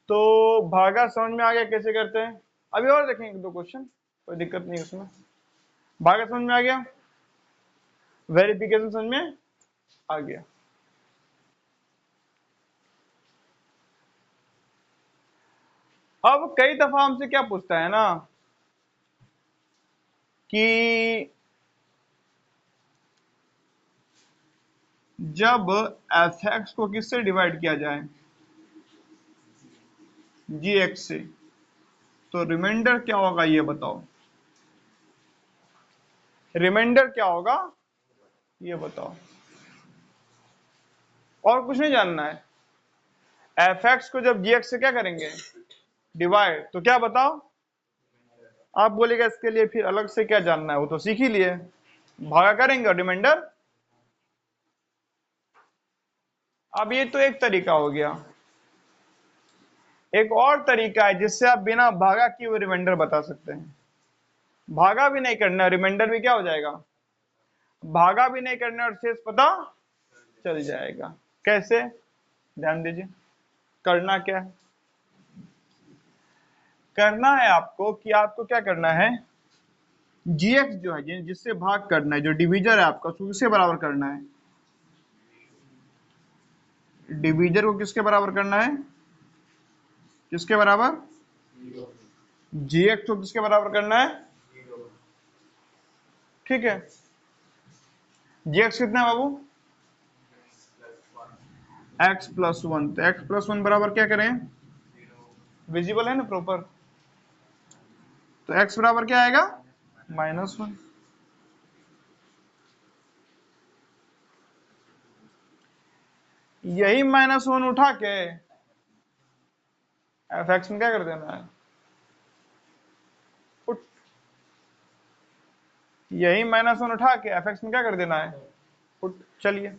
तो भागा समझ में आ गया कैसे करते हैं? अभी और देखेंगे एक दो क्वेश्चन, कोई दिक्कत नहीं उसमें। भागा समझ में आ गया, वेरिफिकेशन समझ में आ गया। अब कई दफा हमसे क्या पूछता है ना कि जब एफ को किससे डिवाइड किया जाए, जी एक्स से, तो रिमाइंडर क्या होगा ये बताओ, रिमाइंडर क्या होगा ये बताओ। और कुछ नहीं जानना है। एफ को जब जी एक्स से क्या करेंगे, डिवाइड, तो क्या बताओ, आप बोलेगा इसके लिए फिर अलग से क्या जानना है, वो तो सीख ही लिए, भागा करेंगे और रिमाइंडर। अब ये तो एक तरीका हो गया, एक और तरीका है जिससे आप बिना भागा किए हुए रिमाइंडर बता सकते हैं। भागा भी नहीं करना, रिमाइंडर भी क्या हो जाएगा, भागा भी नहीं करना और शेष पता चल जाएगा। कैसे, ध्यान दीजिए। करना क्या है, करना है आपको कि आपको क्या करना है, जीएक्स जो है जिससे भाग करना है, जो डिवीजर है आपका उसको किसके बराबर करना है, डिवीजर को किसके बराबर करना है, किसके बराबर, जीएक्स को किसके बराबर करना है, ठीक है। जीएक्स कितना है बाबू, एक्स प्लस वन, तो एक्स प्लस वन बराबर क्या करें, विजिबल है ना प्रॉपर, तो एक्स बराबर क्या आएगा, -1। यही -1 उठा के एफ एक्स में क्या कर देना है, पुट, यही -1 उठा के एफ एक्स में क्या कर देना है, पुट। चलिए,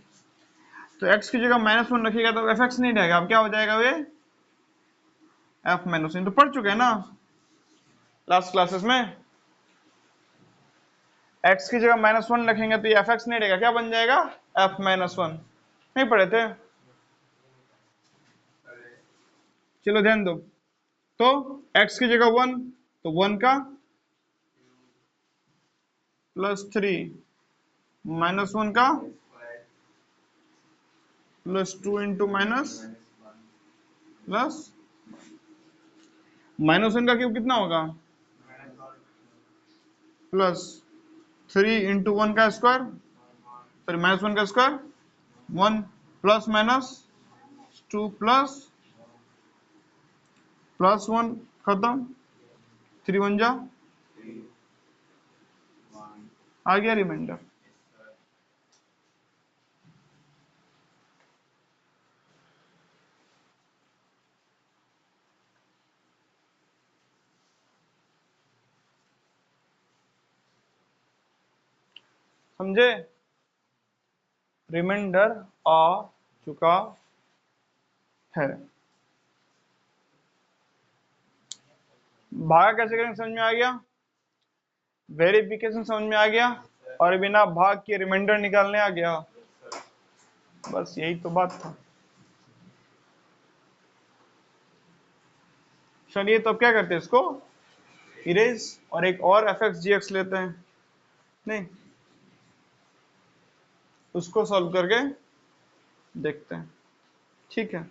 तो x की जगह -1 रखिएगा तो एफ एक्स नहीं रहेगा, अब क्या हो जाएगा, वे एफ -1, तो पढ़ चुके हैं ना लास्ट क्लासेस में। x की जगह -1 रखेंगे तो ये एफ एक्स नहीं रहेगा, क्या बन जाएगा, एफ -1। नहीं पढ़े थे, चलो ध्यान दो। तो x की जगह 1, तो 1 का +3, -1 का +2 इंटू माइनस प्लस, -1 का क्यूब कितना होगा, +3 इंटू 1 का स्क्वायर, सॉरी -1 का स्क्वायर 1, प्लस माइनस 2 +1, खत्म, 3 1 जा, आ गया रिमाइंडर। समझे, रिमाइंडर आ चुका है। भागा कैसे करेंगे समझ में आ गया, वेरिफिकेशन समझ में आ गया, और बिना भाग के रिमाइंडर निकालने आ गया। बस यही तो बात था। चलिए तो अब क्या करते हैं, इसको इरेज और एक और एफ एक्स जी एक्स लेते हैं, नहीं उसको सॉल्व करके देखते हैं, ठीक है।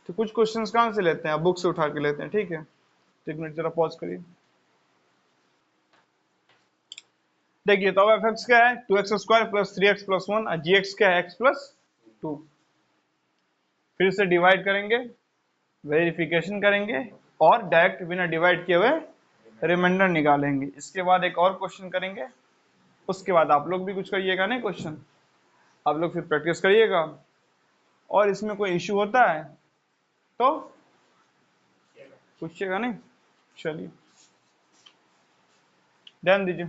तो कुछ क्वेश्चंस कहाँ से लेते हैं, आप बुक से उठा के लेते हैं, ठीक है। तो एक मिनट जरा पॉज करिए। देखिए तो अब एफ एक्स क्या है, 2x² + 3x + 1, और जी एक्स क्या है, x + 2। फिर से डिवाइड करेंगे, वेरिफिकेशन करेंगे, और डायरेक्ट बिना डिवाइड किए हुए रिमाइंडर निकालेंगे। इसके बाद एक और क्वेश्चन करेंगे, उसके बाद आप लोग भी कुछ करिएगा, नहीं क्वेश्चन आप लोग फिर प्रैक्टिस करिएगा, और इसमें कोई इश्यू होता है तो पूछिएगा, नहीं। चलिए ध्यान दीजिए,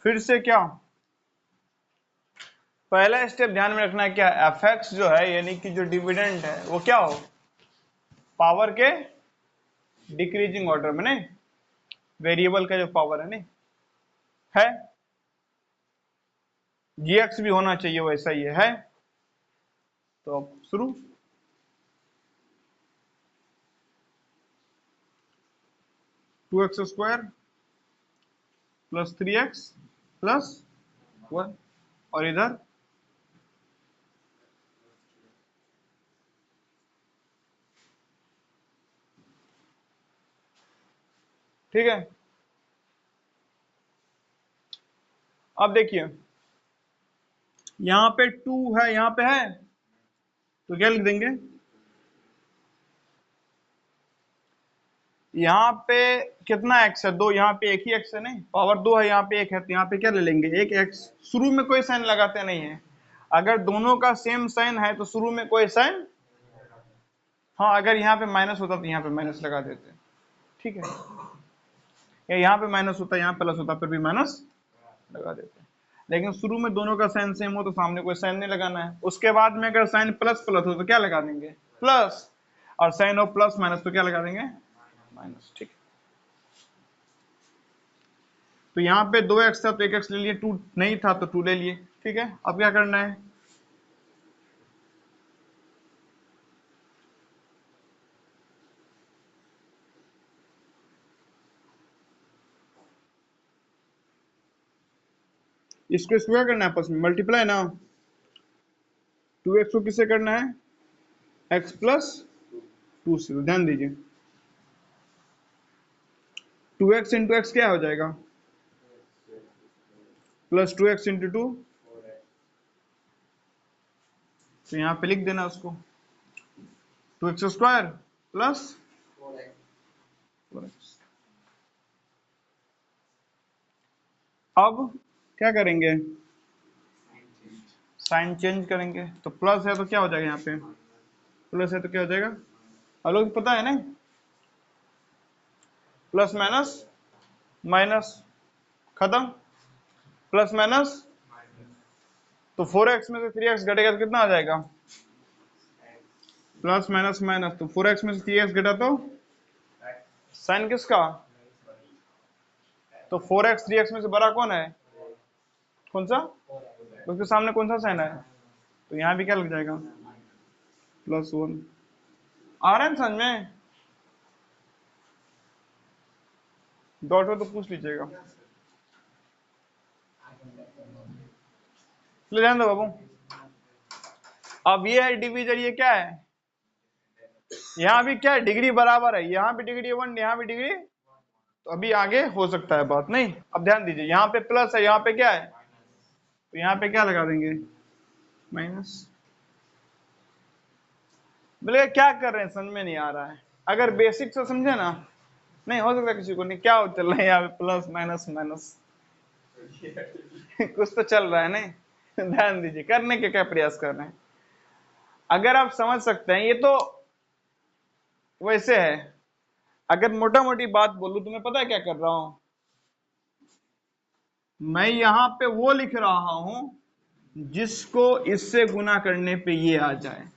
फिर से क्या, पहला स्टेप ध्यान में रखना है क्या, एफ एक्स जो है यानी कि जो डिविडेंड है वो क्या हो, पावर के डिक्रीजिंग ऑर्डर में, नहीं वेरिएबल का जो पावर है, नहीं है, जी एक्स भी होना चाहिए वैसा ही है। तो अब शुरू, 2x² प्लस 3x प्लस 1, और इधर ठीक है। अब देखिए यहां पे 2 है, यहां पे है, तो क्या लिख देंगे, यहाँ पे कितना x है, 2, यहाँ पे एक ही x है, नहीं पावर 2 है, यहाँ पे 1 है, तो यहाँ पे क्या ले लेंगे, एक x। शुरू में कोई साइन लगाते नहीं है, अगर दोनों का सेम साइन है तो शुरू में कोई साइन, हाँ अगर यहाँ पे माइनस होता तो यहाँ पे माइनस लगा देते, ठीक है, या यहाँ पे माइनस होता यहाँ प्लस होता फिर भी माइनस लगा देते, लेकिन शुरू में दोनों का साइन सेम हो तो सामने कोई साइन नहीं लगाना है। उसके बाद में अगर साइन प्लस प्लस हो तो क्या लगा देंगे, प्लस, और साइन ऑफ प्लस माइनस तो क्या लगा देंगे, माइनस, ठीक है। तो यहाँ पे 2x था तो 1x ले लिए, 2 नहीं था तो 2 ले लिए, ठीक है। अब क्या करना है, इसको इसको क्या करना है, आपस में मल्टीप्लाई ना, 2x को किससे करना है, x प्लस 2 से, ध्यान दीजिए 2x इंटू एक्स क्या हो जाएगा, प्लस 2x इंटू 2, तो यहाँ पे लिख देना उसको 2x² प्लस 4x। अब क्या करेंगे, साइन चेंज करेंगे, तो प्लस है तो क्या हो जाएगा, यहाँ पे प्लस है तो क्या हो जाएगा, आप लोग पता है ना, प्लस माइनस माइनस, खत्म, प्लस माइनस, तो 4x में से 3x घटेगा तो कितना आ जाएगा, प्लस माइनस माइनस, तो 4x में से 3x घटा तो साइन किसका, तो 4x 3x में से बड़ा कौन है, कौन सा, उसके सामने कौन सा साइन है, तो यहाँ भी क्या लग जाएगा, +1। आ रहा है समझ में, डॉट हो तो पूछ लीजिएगा, ले ध्यान दो बाबू। अब ये है डिवीजन, ये क्या है, यहाँ भी क्या है, डिग्री बराबर है, यहाँ भी डिग्री 1, यहाँ भी डिग्री, तो अभी आगे हो सकता है बात, नहीं। अब ध्यान दीजिए यहाँ पे प्लस है, यहाँ पे क्या है, तो यहाँ पे क्या लगा देंगे, माइनस। बोले क्या कर रहे हैं, समझ में नहीं आ रहा है, अगर बेसिक से समझे ना, नहीं हो सकता किसी को नहीं, क्या चल रहा है यहाँ पे, प्लस माइनस माइनस कुछ तो चल रहा है, नहीं ध्यान दीजिए, करने के क्या प्रयास कर रहे हैं, अगर आप समझ सकते हैं, ये तो वैसे है, अगर मोटा मोटी बात बोलूं तो मैं पता है क्या कर रहा हूं, मैं यहां पे वो लिख रहा हूं जिसको इससे गुना करने पे ये आ जाए,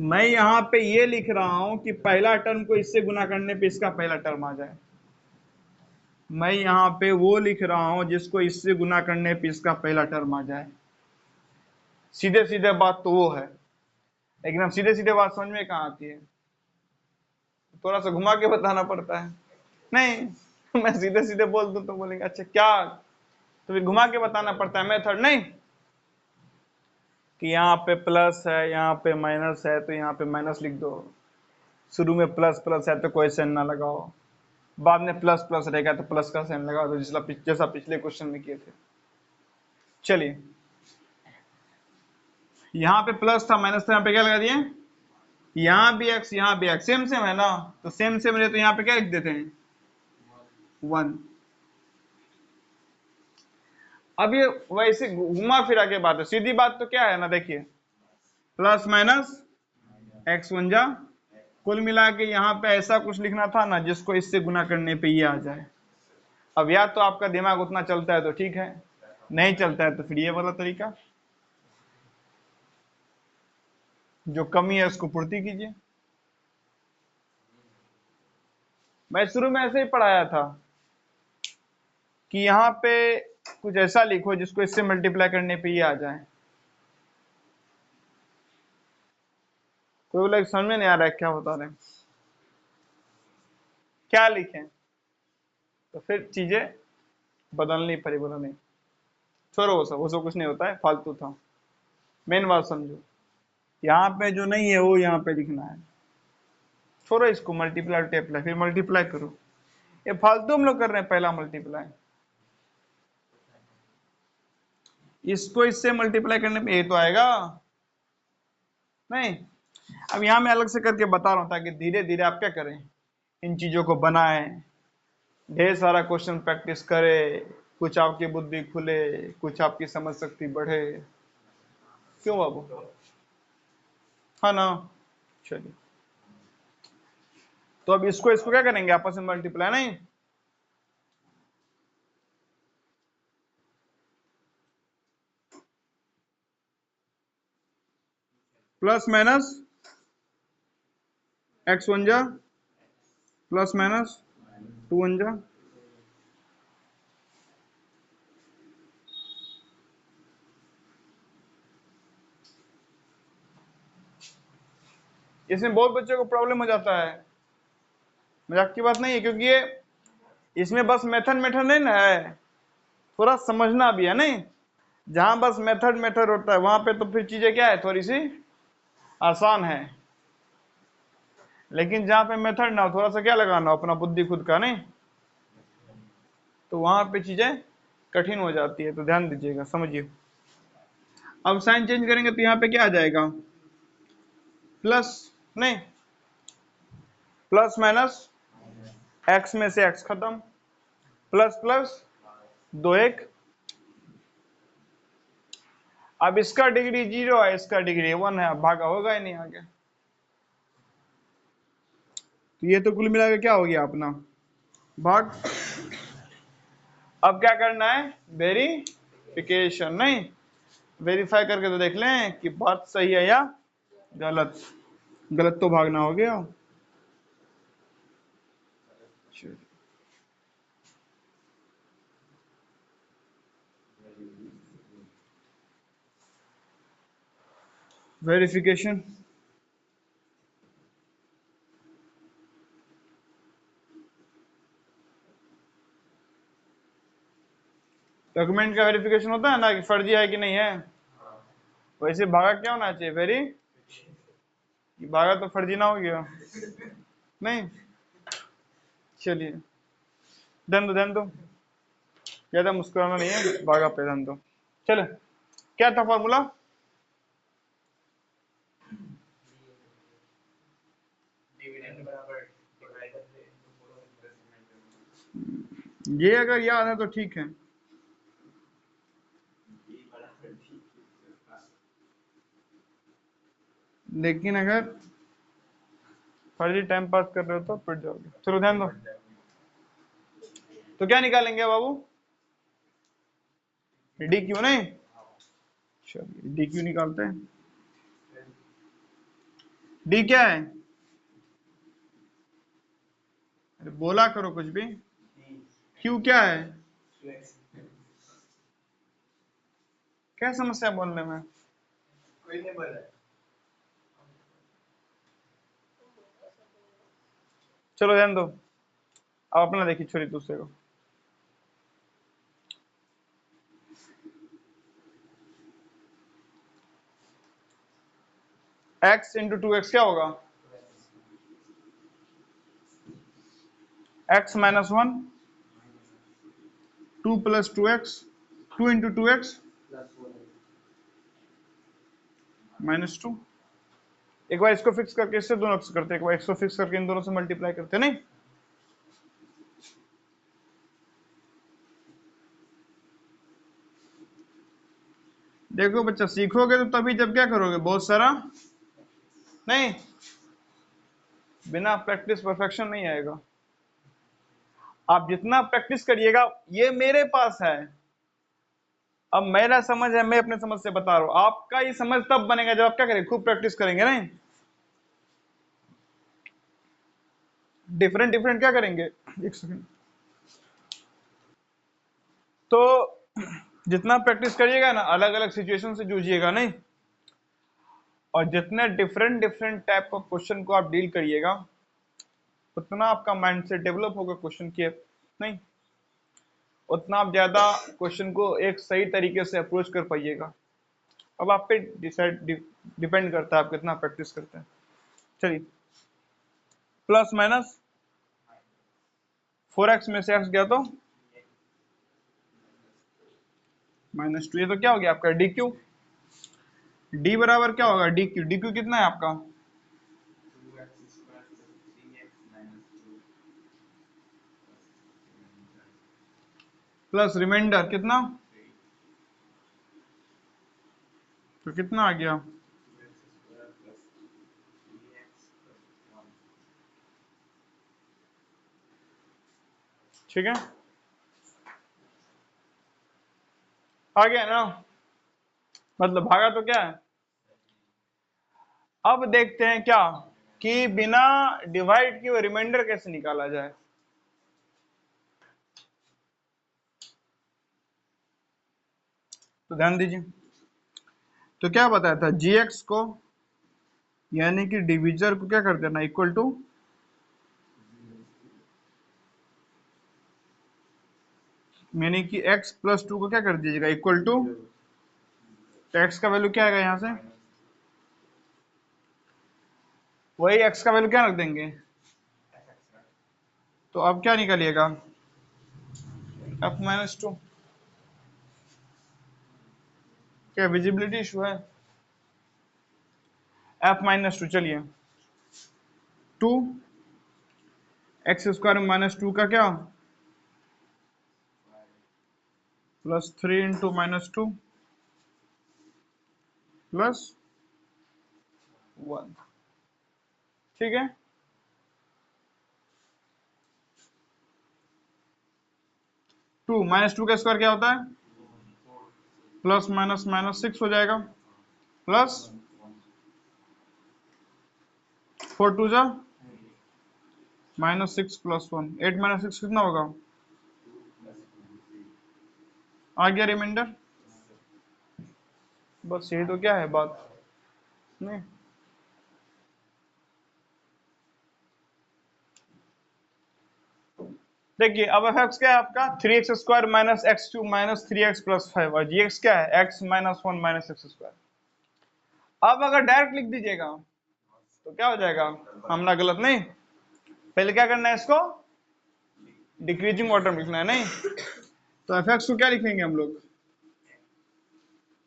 मैं यहां पे ये लिख रहा हूं कि पहला टर्म को इससे गुना करने पे इसका पहला टर्म आ जाए, मैं यहां पे वो लिख रहा हूं जिसको इससे गुना करने पे इसका पहला टर्म आ जाए, सीधे सीधे बात तो वो है, लेकिन हम सीधे सीधे बात समझ में कहाँ आती है, थोड़ा सा घुमा के बताना पड़ता है, नहीं मैं सीधे सीधे बोल दूं तो बोलेंगे अच्छा क्या, तो फिर घुमा के बताना पड़ता है मेथड, नहीं कि यहाँ पे प्लस है यहाँ पे माइनस है तो यहाँ पे माइनस लिख दो, शुरू में प्लस प्लस है तो कोई साइन ना लगाओ, बाद में प्लस प्लस रहेगा तो प्लस का साइन लगा दो, जैसा पिछले क्वेश्चन में किए थे। चलिए यहाँ पे प्लस था माइनस था, यहाँ पे क्या लगा दिए, यहाँ भी x यहाँ भी x सेम सेम है ना, तो सेम सेम रहे तो यहाँ पे क्या लिख देते हैं, 1। अब ये वैसे घुमा फिरा के बात है, सीधी बात तो क्या है ना, देखिए प्लस माइनस x1 जा, कुल मिला के यहाँ पे ऐसा कुछ लिखना था ना जिसको इससे गुना करने पे ये आ जाए। अब या तो आपका दिमाग उतना चलता है तो ठीक है, नहीं चलता है तो फिर ये वाला तरीका, जो कमी है उसको पूर्ति कीजिए। मैं शुरू में ऐसे ही पढ़ाया था कि यहाँ पे कुछ ऐसा लिखो जिसको इससे मल्टीप्लाई करने पे ये आ जाए। कोई बोला समझ में नहीं आ रहा है क्या बता रहे हैं, क्या लिखें, तो फिर चीजें बदलनी पड़ी। बोला नहीं, छोड़ो वो सब कुछ नहीं होता है, फालतू था। मेन बात समझो, यहाँ पे जो नहीं है वो यहाँ पे लिखना है। छोड़ो इसको, मल्टीप्लाई टेप्लाई, फिर मल्टीप्लाई करो। ये फालतू हम लोग कर रहे हैं, पहला मल्टीप्लाई। इसको इससे मल्टीप्लाई करने पे ये तो आएगा नहीं। अब यहाँ मैं अलग से करके बता रहा हूँ ताकि धीरे धीरे आप क्या करें, इन चीजों को बनाएं, ढेर सारा क्वेश्चन प्रैक्टिस करें, कुछ आपकी बुद्धि खुले, कुछ आपकी समझ शक्ति बढ़े। क्यों बाबू, हाँ ना। चलिए, तो अब इसको इसको क्या करेंगे, आपस में मल्टीप्लाई नहीं। प्लस माइनस एक्स वन जा प्लस माइनस टू वन जा, इसमें बहुत बच्चों को प्रॉब्लम हो जाता है। मजाक की बात नहीं है, क्योंकि ये इसमें बस मेथड मेथड नहीं ना है, थोड़ा समझना भी है नहीं। जहां बस मेथड मेथड होता है वहां पे तो फिर चीजें क्या है, थोड़ी सी आसान है। लेकिन जहां पे मेथड ना हो, थोड़ा सा क्या लगाना हो, अपना बुद्धि खुद का नहीं, तो वहां पे चीजें कठिन हो जाती है। तो ध्यान दीजिएगा, समझिए। अब साइन चेंज करेंगे तो यहाँ पे क्या आ जाएगा, प्लस नहीं, प्लस माइनस एक्स में से एक्स खत्म, प्लस प्लस दो एक। अब इसका डिग्री 0 है, इसका डिग्री 1 है, अब भागा होगा ही नहीं आगे। तो ये तो कुल मिलाकर क्या हो गया अपना भाग। अब क्या करना है, वेरिफिकेशन नहीं, वेरीफाई करके तो देख लें कि बात सही है या गलत। गलत तो भागना हो गया। वेरिफिकेशन, डॉक्यूमेंट का वेरिफिकेशन होता है ना कि फर्जी है कि नहीं है। वैसे भागा क्या होना चाहिए, भागा तो फर्जी ना हो गया नहीं। चलिए, ध्यान दो, ज्यादा मुस्कुराना नहीं है, भागा पे ध्यान दो। चले, क्या था फॉर्मूला, ये अगर याद है तो ठीक है, लेकिन अगर फर्जी टाइम पास कर रहे हो तो पिट जाओगे। चलो ध्यान दो, तो क्या निकालेंगे बाबू, डी क्यू नहीं। चलिए डी क्यू निकालते हैं। डी क्या है, अरे बोला करो कुछ भी। क्यू क्या है, क्या समस्या बोलने में। चलो ध्यान दो, अब अपना देखिए, छोड़ी दूसरे को। x इंटू टू एक्स क्या होगा, x minus one, two plus two x, two into two x minus to. एक बार इसको फिक्स करके इससे दोनों से करते हैं, एक बार इसको फिक्स करके इन दोनों से मल्टीप्लाई करते नहीं। देखो बच्चा, सीखोगे तो तभी जब क्या करोगे, बहुत सारा नहीं, बिना प्रैक्टिस परफेक्शन नहीं आएगा। आप जितना प्रैक्टिस करिएगा, ये मेरे पास है, अब मेरा समझ है, मैं अपने समझ से बता रहा हूं, आपका ये समझ तब बनेगा जब आप क्या करेंगे, खूब प्रैक्टिस करेंगे नहीं। डिफरेंट डिफरेंट क्या करेंगे, एक सेकंड। तो जितना प्रैक्टिस करिएगा ना, अलग अलग सिचुएशन से जूझिएगा नहीं, और जितने different different type of question को आप डील करिएगा, उतना आपका माइंडसेट डेवलप होगा क्वेश्चन के, नहीं उतना आप ज्यादा क्वेश्चन को एक सही तरीके से अप्रोच कर पाइएगा। अब आप पे डिपेंड करता है आप कितना प्रैक्टिस करते हैं। चलिए, प्लस माइनस 4x में से x गया तो -2, ये तो क्या हो गया आपका डी क्यू। डी बराबर क्या होगा डी क्यू, डी क्यू कितना है आपका, प्लस रिमाइंडर कितना, तो कितना आ गया, ठीक है आ गया ना, मतलब भागा तो क्या है। अब देखते हैं क्या कि बिना डिवाइड किए रिमाइंडर कैसे निकाला जाए। तो ध्यान दीजिए, तो क्या बताया था, gx को यानी कि डिविजर को क्या कर देना इक्वल टू, यानी कि x प्लस 2 को क्या कर दीजिएगा इक्वल टू, तो x का वैल्यू क्या आएगा यहां से, वही x का वैल्यू क्या रख देंगे, तो अब क्या निकलिएगा f-2, क्या विजिबिलिटी इशू है, f-2, चलिए 2 x स्क्वायर -2 का क्या +3 इंटू -2 प्लस 1, ठीक है। -2 का स्क्वायर क्या होता है, प्लस माइनस -6 हो जाएगा, प्लस 4 2 जा -6 प्लस 1, 8 -6 कितना होगा, आ गया रिमाइंडर। बस यही तो क्या है बात, नहीं देखिए अब f(x) क्या है आपका 3x square minus x cube minus 3x plus 5, और gx क्या है x minus 1 minus x square. अब अगर डायरेक्ट लिख दीजिएगा तो क्या हो जाएगा, हमला गलत नहीं, पहले क्या करना है इसको डिक्रीजिंग ऑर्डर में लिखना है, नहीं तो f(x) को क्या लिखेंगे हम लोग,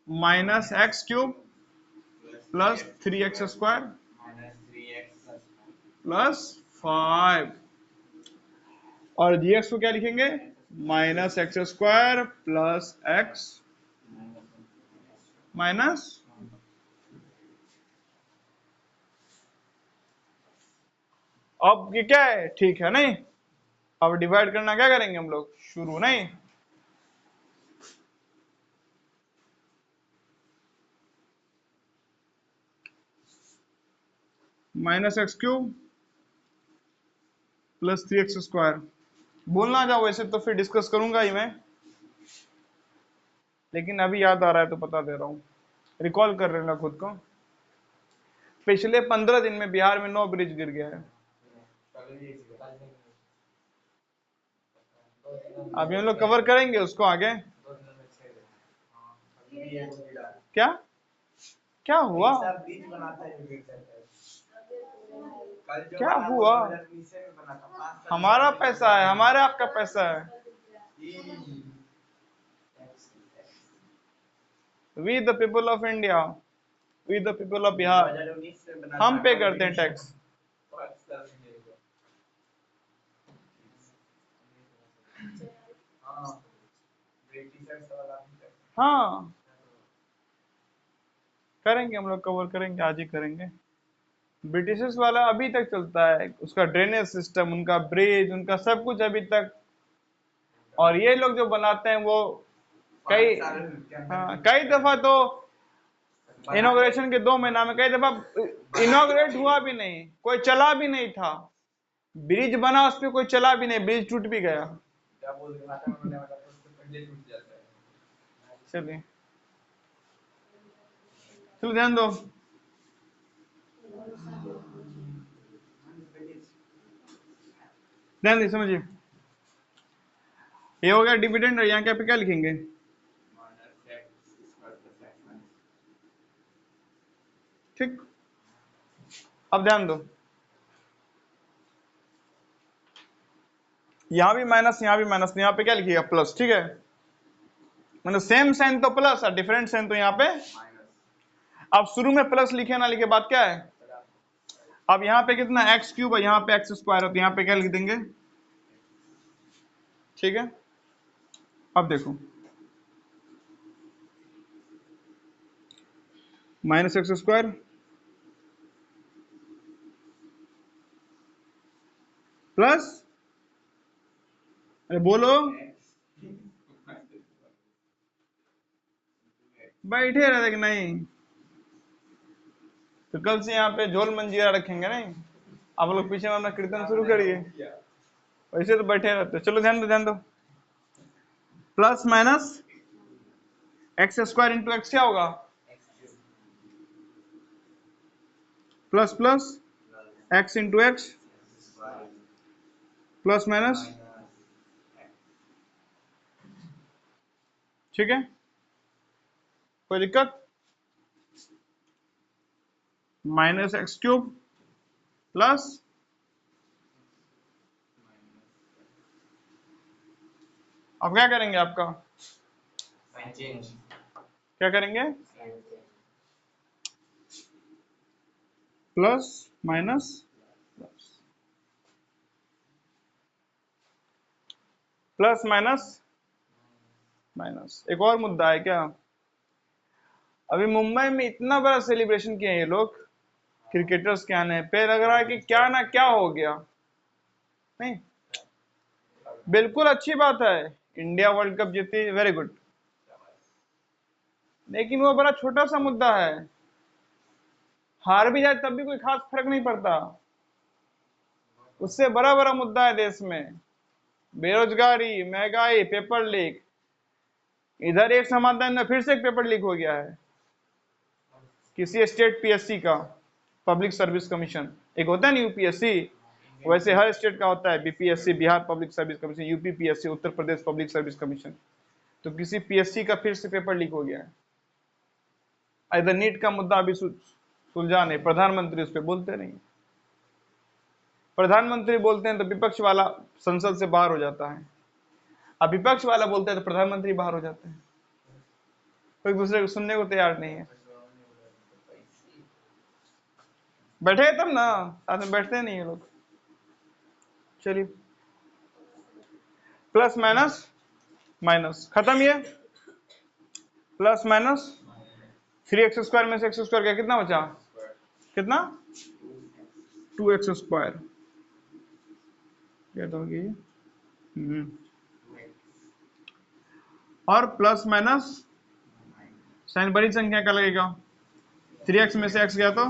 minus x cube plus 3x square plus 5, और gx को क्या लिखेंगे minus x square plus x minus, अब ये क्या है ठीक है नहीं। अब डिवाइड करना क्या करेंगे हम लोग शुरू, नहीं minus x cube plus 3x square, बोलना जाओ वैसे तो फिर डिस्कस करूंगा ही मैं, लेकिन अभी याद आ रहा है तो बता दे रहा हूँ, रिकॉल कर लेना खुद को। पिछले 15 दिन में बिहार में 9 ब्रिज गिर गया है, अभी हम लोग कवर करेंगे उसको आगे। क्या क्या हुआ, क्या हुआ, हमारा पैसा है, हमारे आपका पैसा है, we the people of India, we the people of Bihar, हम पे करते हैं टैक्स। हाँ करेंगे हम लोग, कवर करेंगे, आज ही करेंगे। ब्रिटिशर्स वाला अभी तक चलता है, उसका ड्रेनेज सिस्टम, उनका ब्रिज, उनका सब कुछ अभी तक, और ये लोग जो बनाते हैं वो कई, हाँ कई दफा तो इनॉग्रेशन के 2 महीना में कई दफा इनॉग्रेट हुआ भी नहीं, कोई चला भी नहीं था, ब्रिज बना उस पर कोई चला भी नहीं, ब्रिज टूट भी गया। चलिए चलो ध्यान दो, ध्यान दे समझिए। ये हो गया डिविडेंड, और यहाँ क्या पे क्या लिखेंगे? ठीक, अब ध्यान दो, यहां भी माइनस यहां भी माइनस, यहाँ पे क्या लिखिएगा? प्लस। ठीक है, मतलब सेम साइन तो प्लस और डिफरेंट साइन तो यहाँ पे। अब शुरू में प्लस लिखे ना लिखे बात क्या है? अब यहाँ पे कितना एक्स क्यूब है, यहाँ पे एक्स स्क्वायर है, तो यहाँ पे क्या लिख देंगे? ठीक है, अब देखो माइनस एक्स स्क्वायर प्लस, अरे बोलो, बैठे रहते कि नहीं? तो कल से यहाँ पे झोल मंजीरा रखेंगे नहीं, आप लोग पीछे में अपना कीर्तन शुरू करिए, वैसे तो बैठे रहते। चलो ध्यान दो, ध्यान दो, plus minus x square into x क्या होगा? Plus plus x into x plus minus. ठीक है, कोई दिक्कत? माइनस एक्स क्यूब प्लस, अब क्या करेंगे? आपका क्या करेंगे? Plus minus plus minus minus. एक और मुद्दा है क्या? अभी मुंबई में इतना बड़ा सेलिब्रेशन किया ये लोग क्रिकेटर्स के आने पे, लग रहा है कि क्या ना क्या हो गया। नहीं, बिल्कुल अच्छी बात है, इंडिया वर्ल्ड कप जीती, वेरी गुड, लेकिन वो बड़ा छोटा सा मुद्दा है, हार भी जाए तब भी कोई खास फर्क नहीं पड़ता। उससे बड़ा बड़ा मुद्दा है देश में, बेरोजगारी, महंगाई, पेपर लीक। इधर एक समाधान में फिर से एक पेपर लीक हो गया है, किसी स्टेट पीएससी का, पब्लिक सर्विस कमीशन, एक होता है ना यूपीएससी, वैसे हर स्टेट का होता है BPSC, Bihar Public Service Commission, UP PSC, Uttar Pradesh Public Service Commission. तो किसी पीएससी का फिर से पेपर लीक हो गया है। इधर नीट का मुद्दा अभी सुलझा नहीं, प्रधानमंत्री उस पर बोलते नहीं, प्रधानमंत्री बोलते हैं तो विपक्ष वाला संसद से बाहर हो जाता है, अब विपक्ष वाला बोलते हैं तो प्रधानमंत्री बाहर हो जाते हैं, कोई दूसरे को सुनने को तैयार नहीं है। बैठे तब ना, साथ में बैठते नहीं है लोग। चलिए, प्लस माइनस माइनस खत्म, ये प्लस माइनस 3x स्क्वायर में से x स्क्वायर क्या कितना बचा? कितना? 2x स्क्वायर, क्या तो होगी? और प्लस माइनस साइन बड़ी संख्या का लगेगा, 3x में से x गया तो,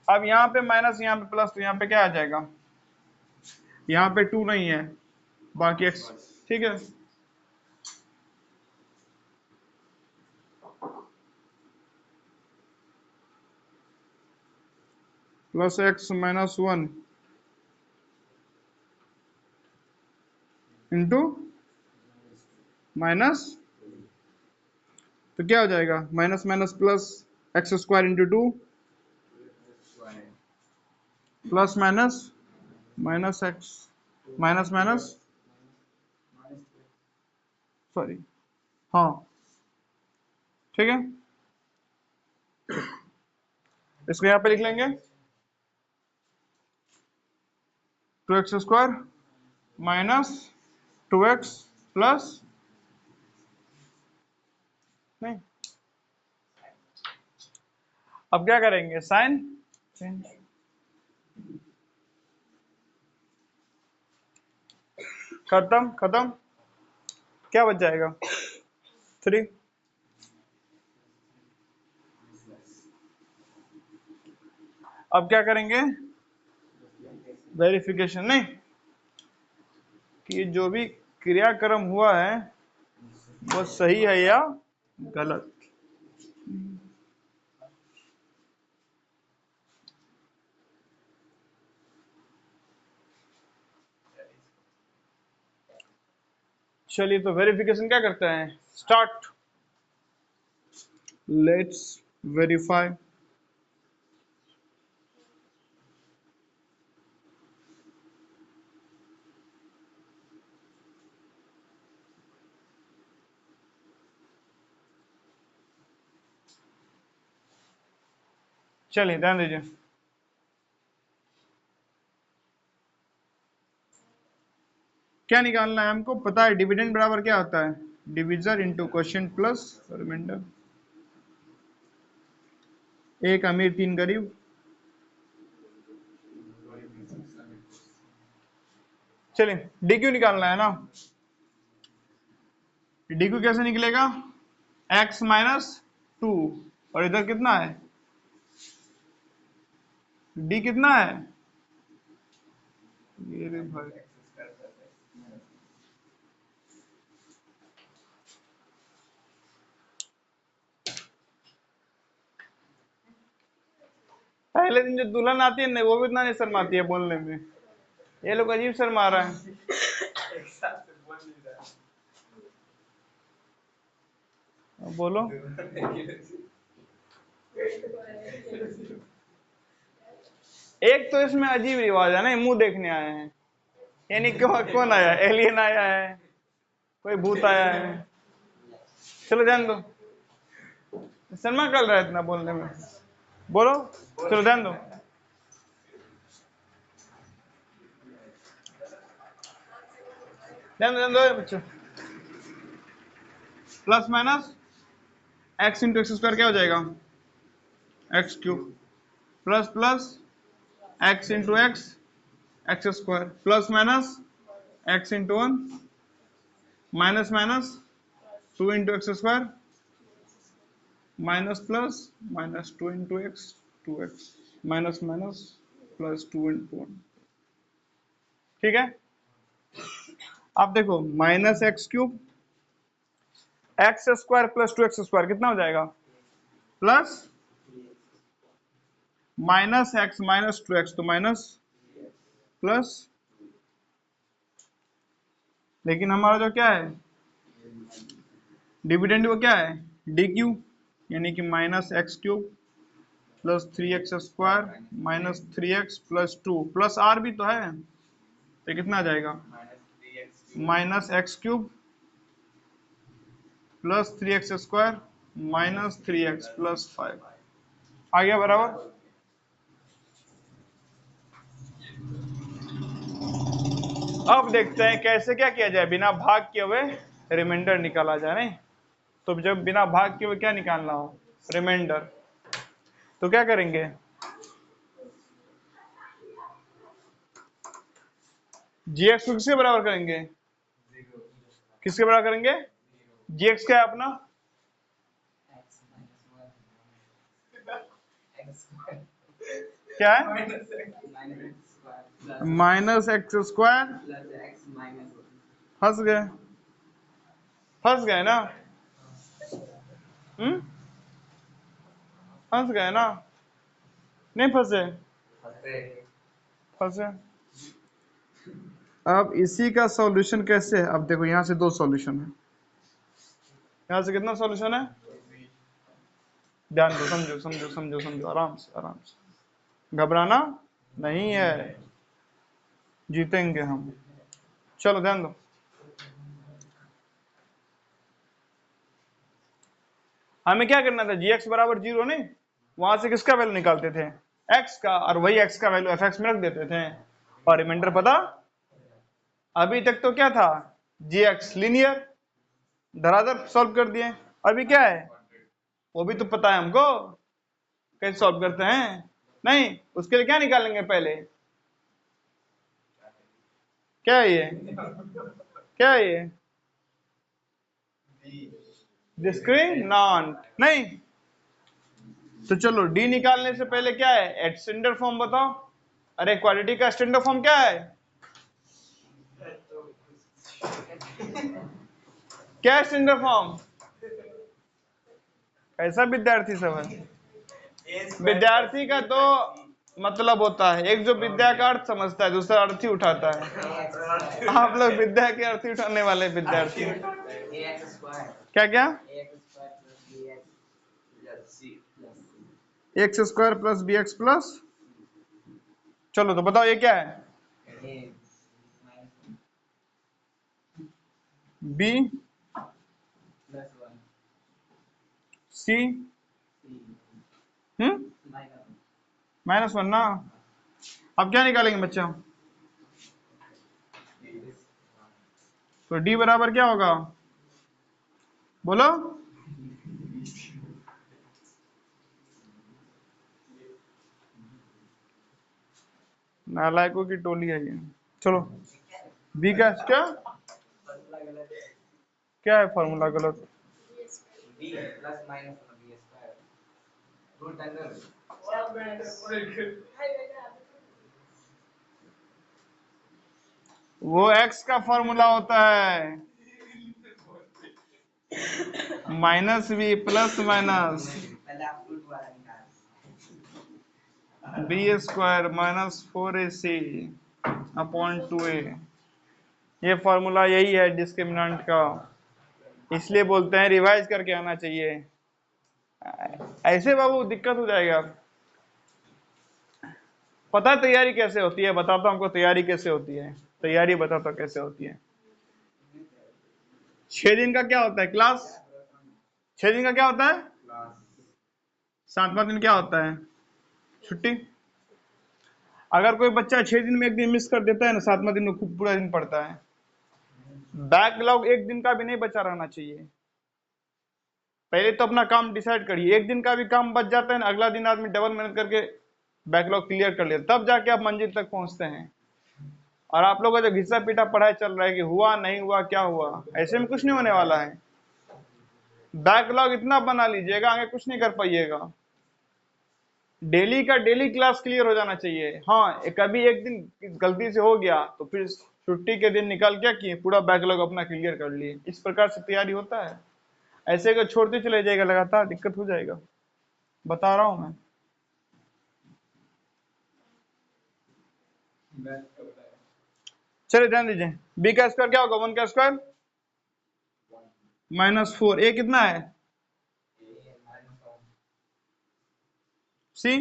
अब यहाँ पे माइनस यहाँ पे प्लस, तो यहाँ पे क्या आ जाएगा? यहाँ पे 2 नहीं है, बाकी x। ठीक है, plus x minus 1 into minus, तो क्या हो जाएगा? Minus minus plus x square into 2 plus minus minus x minus minus, sorry, हाँ ठीक है, इसको यहाँ पे लिख लेंगे 2x square minus 2x plus, नहीं, अब क्या करेंगे? साइन चेंज, खत्म खत्म, क्या बच जाएगा? 3। अब क्या करेंगे? वेरिफिकेशन, नहीं कि जो भी क्रियाक्रम हुआ है वो सही है या गलत। चलिए तो वेरिफिकेशन क्या करते हैं, स्टार्ट। Let's verify. चलिए ध्यान दीजिए, क्या निकालना है हमको, पता है डिविडेंड बराबर क्या होता है, division into quotient plus remainder. एक अमीर तीन गरीब। चलिए डी क्यू निकालना है ना, डी क्यू कैसे निकलेगा, x माइनस टू, और इधर कितना है, डी कितना है, ये रे भाई, पहले दिन जो दुल्हन आती है ना वो भी इतना नहीं शर्माती है बोलने में, ये लोग अजीब शर्मा रहा है। बोलो। एक तो इसमें अजीब रिवाज है ना, मुंह देखने आए हैं, यानी कौन आया, एलियन आया है, कोई भूत आया है, चलो ध्यान दो, शर्मा कर रहा है इतना बोलने में, बोलो, चलो ध्यान दो। ध्यान दो बच्चों, plus minus x into x square क्या हो जाएगा, x cube, plus plus x into x x square, plus minus x into one, minus minus two into x square, minus plus minus two into x, two x, minus minus plus two into one. ठीक है, अब देखो minus x cube x square plus two x square कितना हो जाएगा, plus minus x minus two x तो minus, plus, लेकिन हमारा जो क्या है डिविडेंड वो क्या है डी क्यू, यानी कि minus x cube plus three x square minus three x plus two, plus r भी तो है, तो कितना आ जाएगा, minus x cube plus three x square minus three x plus five, आ गया बराबर। अब देखते हैं कैसे क्या किया जाए, बिना भाग किए हुए रिमाइंडर निकाला जाए। नहीं तो जब बिना भाग किए हुए क्या निकालना हो, रिमाइंडर, तो क्या करेंगे, जी एक्स को किसके बराबर करेंगे, किसके बराबर करेंगे, जी एक्स क्या है अपना, क्या है, माइनस एक्स स्क्वायर, फंस गए, फंस गए ना, फंस गए ना, नहीं फंसे, फंसे। अब इसी का सॉल्यूशन कैसे है, अब देखो यहां से दो सॉल्यूशन है, यहां से कितना सॉल्यूशन है, ध्यान दो, समझो समझो समझो समझो, आराम से आराम से, घबराना नहीं है, जीतेंगे हम। चलो ध्यान दो, हमें क्या करना था, जी एक्स बराबर जीरो, नहीं वहां से किसका वैल्यू निकालते थे, एक्स का, और वही एक्स का वैल्यू एफ एक्स में रख देते थे, और रिमाइंडर पता, अभी तक तो क्या था, जी एक्स लीनियर, धराधर सॉल्व कर दिए, अभी क्या है, वो भी तो पता है हमको कैसे सॉल्व करते हैं, नहीं उसके लिए क्या निकालेंगे पहले, क्या है ये, क्या है ये, डिस्क्रिमिनेंट, नहीं तो चलो डी निकालने से पहले क्या है, स्टैंडर्ड फॉर्म बताओ, अरे क्वालिटी का स्टैंडर्ड फॉर्म क्या है, क्या स्टैंडर्ड फॉर्म? कैसा विद्यार्थी सब है? विद्यार्थी का तो मतलब होता है, एक जो विद्या का अर्थ समझता है, दूसरा अर्थी उठाता है। आप लोग विद्या के अर्थी उठाने वाले विद्यार्थी। क्या क्या? X square plus b x plus, चलो तो बताओ ये क्या है? बी सी -1 ना। अब क्या निकालेंगे बच्चे हम? तो डी बराबर क्या होगा, बोलो? नालायकों की टोली है ये। चलो बी का क्या क्या है फॉर्मूला गलत? वो एक्स का फॉर्मूला होता है minus b plus minus b square -4ac upon 2a। ये फॉर्मूला यही है डिस्क्रिमिनेंट का, इसलिए बोलते हैं रिवाइज करके आना चाहिए। ऐसे बाबू दिक्कत हो जाएगा। पता है तैयारी कैसे होती है? बताता हूं हमको तैयारी कैसे होती है। तैयारी बताता हूं कैसे होती है। 6 दिन का क्या होता है क्लास? 6 दिन का क्या होता है? 7वां दिन क्या होता है? छुट्टी। अगर कोई बच्चा 6 दिन में एक दिन मिस कर देता है ना, 7वां दिन में खूब पूरा दिन पढ़ता है। बैकलॉग एक दिन का भी नहीं बचा रहना चाहिए। पहले तो अपना काम डिसाइड करिए, एक दिन का भी काम बच जाता है ना, अगला दिन आदमी डबल मेहनत करके बैकलॉग क्लियर कर लेता, तब जाके आप मंजिल तक पहुंचते हैं। और आप लोगों का जो घिसा पीटा पढ़ाई चल रहा है कि हुआ नहीं हुआ क्या हुआ, ऐसे में कुछ नहीं होने वाला है। बैकलॉग इतना बना लीजिएगा आगे कुछ नहीं कर पाइएगा। डेली का डेली क्लास क्लियर हो जाना चाहिए। हाँ, कभी एक दिन गलती से हो गया तो फिर छुट्टी के दिन निकाल क्या किए, पूरा बैकलॉग अपना क्लियर कर लिए। इस प्रकार से तैयारी होता है। ऐसे अगर छोड़ते चले जाएगा लगातार दिक्कत हो जाएगा, बता रहा हूं मैं। चलिए ध्यान दीजिए, बी का स्क्वायर क्या होगा? 1 का स्क्वायर -4, ए कितना है? सी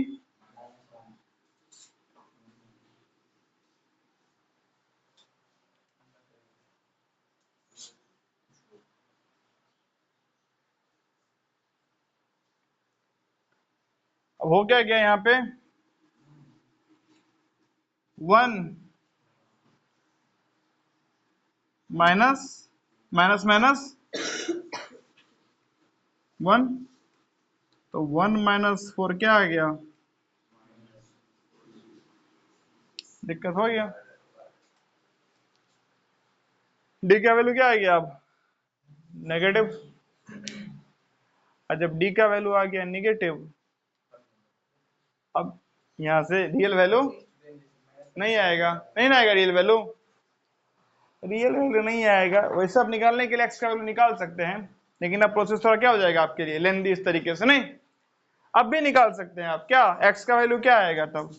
अब हो क्या गया यहाँ पे? 1 माइनस माइनस माइनस 1, तो 1 -4 क्या आ गया? दिक्कत हो गया। डी का वैल्यू क्या आ गया अब? नेगेटिव। और जब डी का वैल्यू आ गया नेगेटिव, अब यहाँ से रियल वैल्यू नहीं आएगा, नहीं ना आएगा रियल वैल्यू। रियल वैल्यू नहीं आएगा। वैसे आप निकालने के लिए एक्स का वैल्यू निकाल सकते हैं, लेकिन अब प्रोसेस थोड़ा क्या हो जाएगा आपके लिए लेंदी इस तरीके से नहीं। अब भी निकाल सकते हैं आप। क्या एक्स का वैल्यू क्या आएगा तब?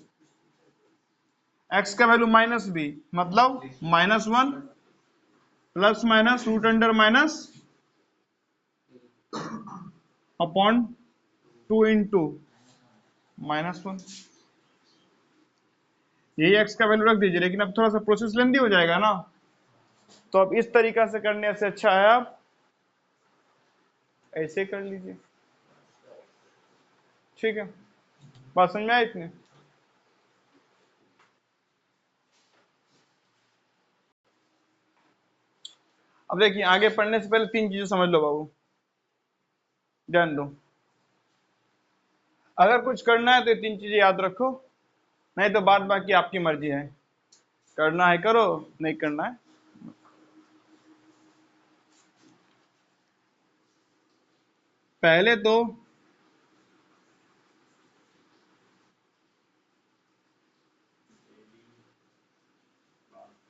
एक्स का वैल्यू -b मतलब -1 plus minus root under minus upon 2 into -1। यही एक्स का वैल्यू रख दीजिए, लेकिन अब थोड़ा सा प्रोसेस लेंदी हो जाएगा ना, तो अब इस तरीका से करने से अच्छा है आप ऐसे कर लीजिए। ठीक है, बात समझ में आई इतनी? अब देखिए, आगे पढ़ने से पहले 3 चीजें समझ लो बाबू, ध्यान दो। अगर कुछ करना है तो ये 3 चीजें याद रखो, नहीं तो बाद बाकी आपकी मर्जी है। करना है करो, नहीं करना है। पहले तो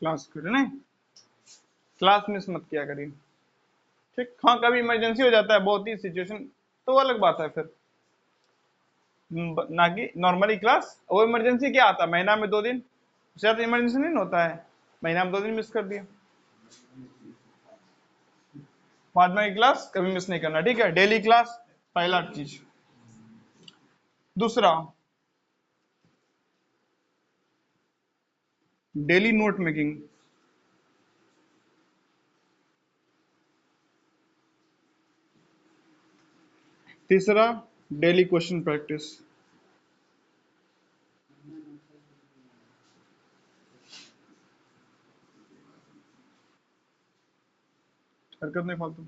क्लास करें नहीं, क्लास मिस मत किया करिए, ठीक। हाँ कभी इमरजेंसी हो जाता है, बहुत ही सिचुएशन, तो वो अलग बात है फिर। ना कि नॉर्मली क्लास, वो इमरजेंसी क्या आता है, महीना में 2 दिन, उससे ज्यादा इमरजेंसी नहीं होता है, महीना में 2 दिन मिस कर दिया। बाद में क्लास कभी मिस नहीं करना, ठीक है, डेली क्लास, पहला चीज। दूसरा, डेली नोट मेकिंग। तीसरा, डेली क्वेश्चन प्रैक्टिस। हरकत नहीं फालतू।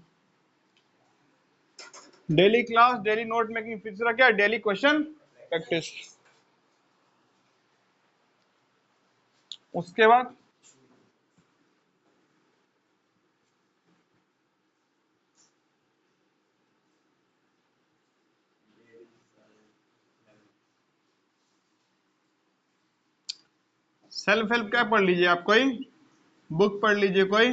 Daily class, daily note making, तीसरा क्या, डेली क्वेश्चन प्रैक्टिस। उसके बाद सेल्फ हेल्प क्या पढ़ लीजिए आप, कोई बुक पढ़ लीजिए, कोई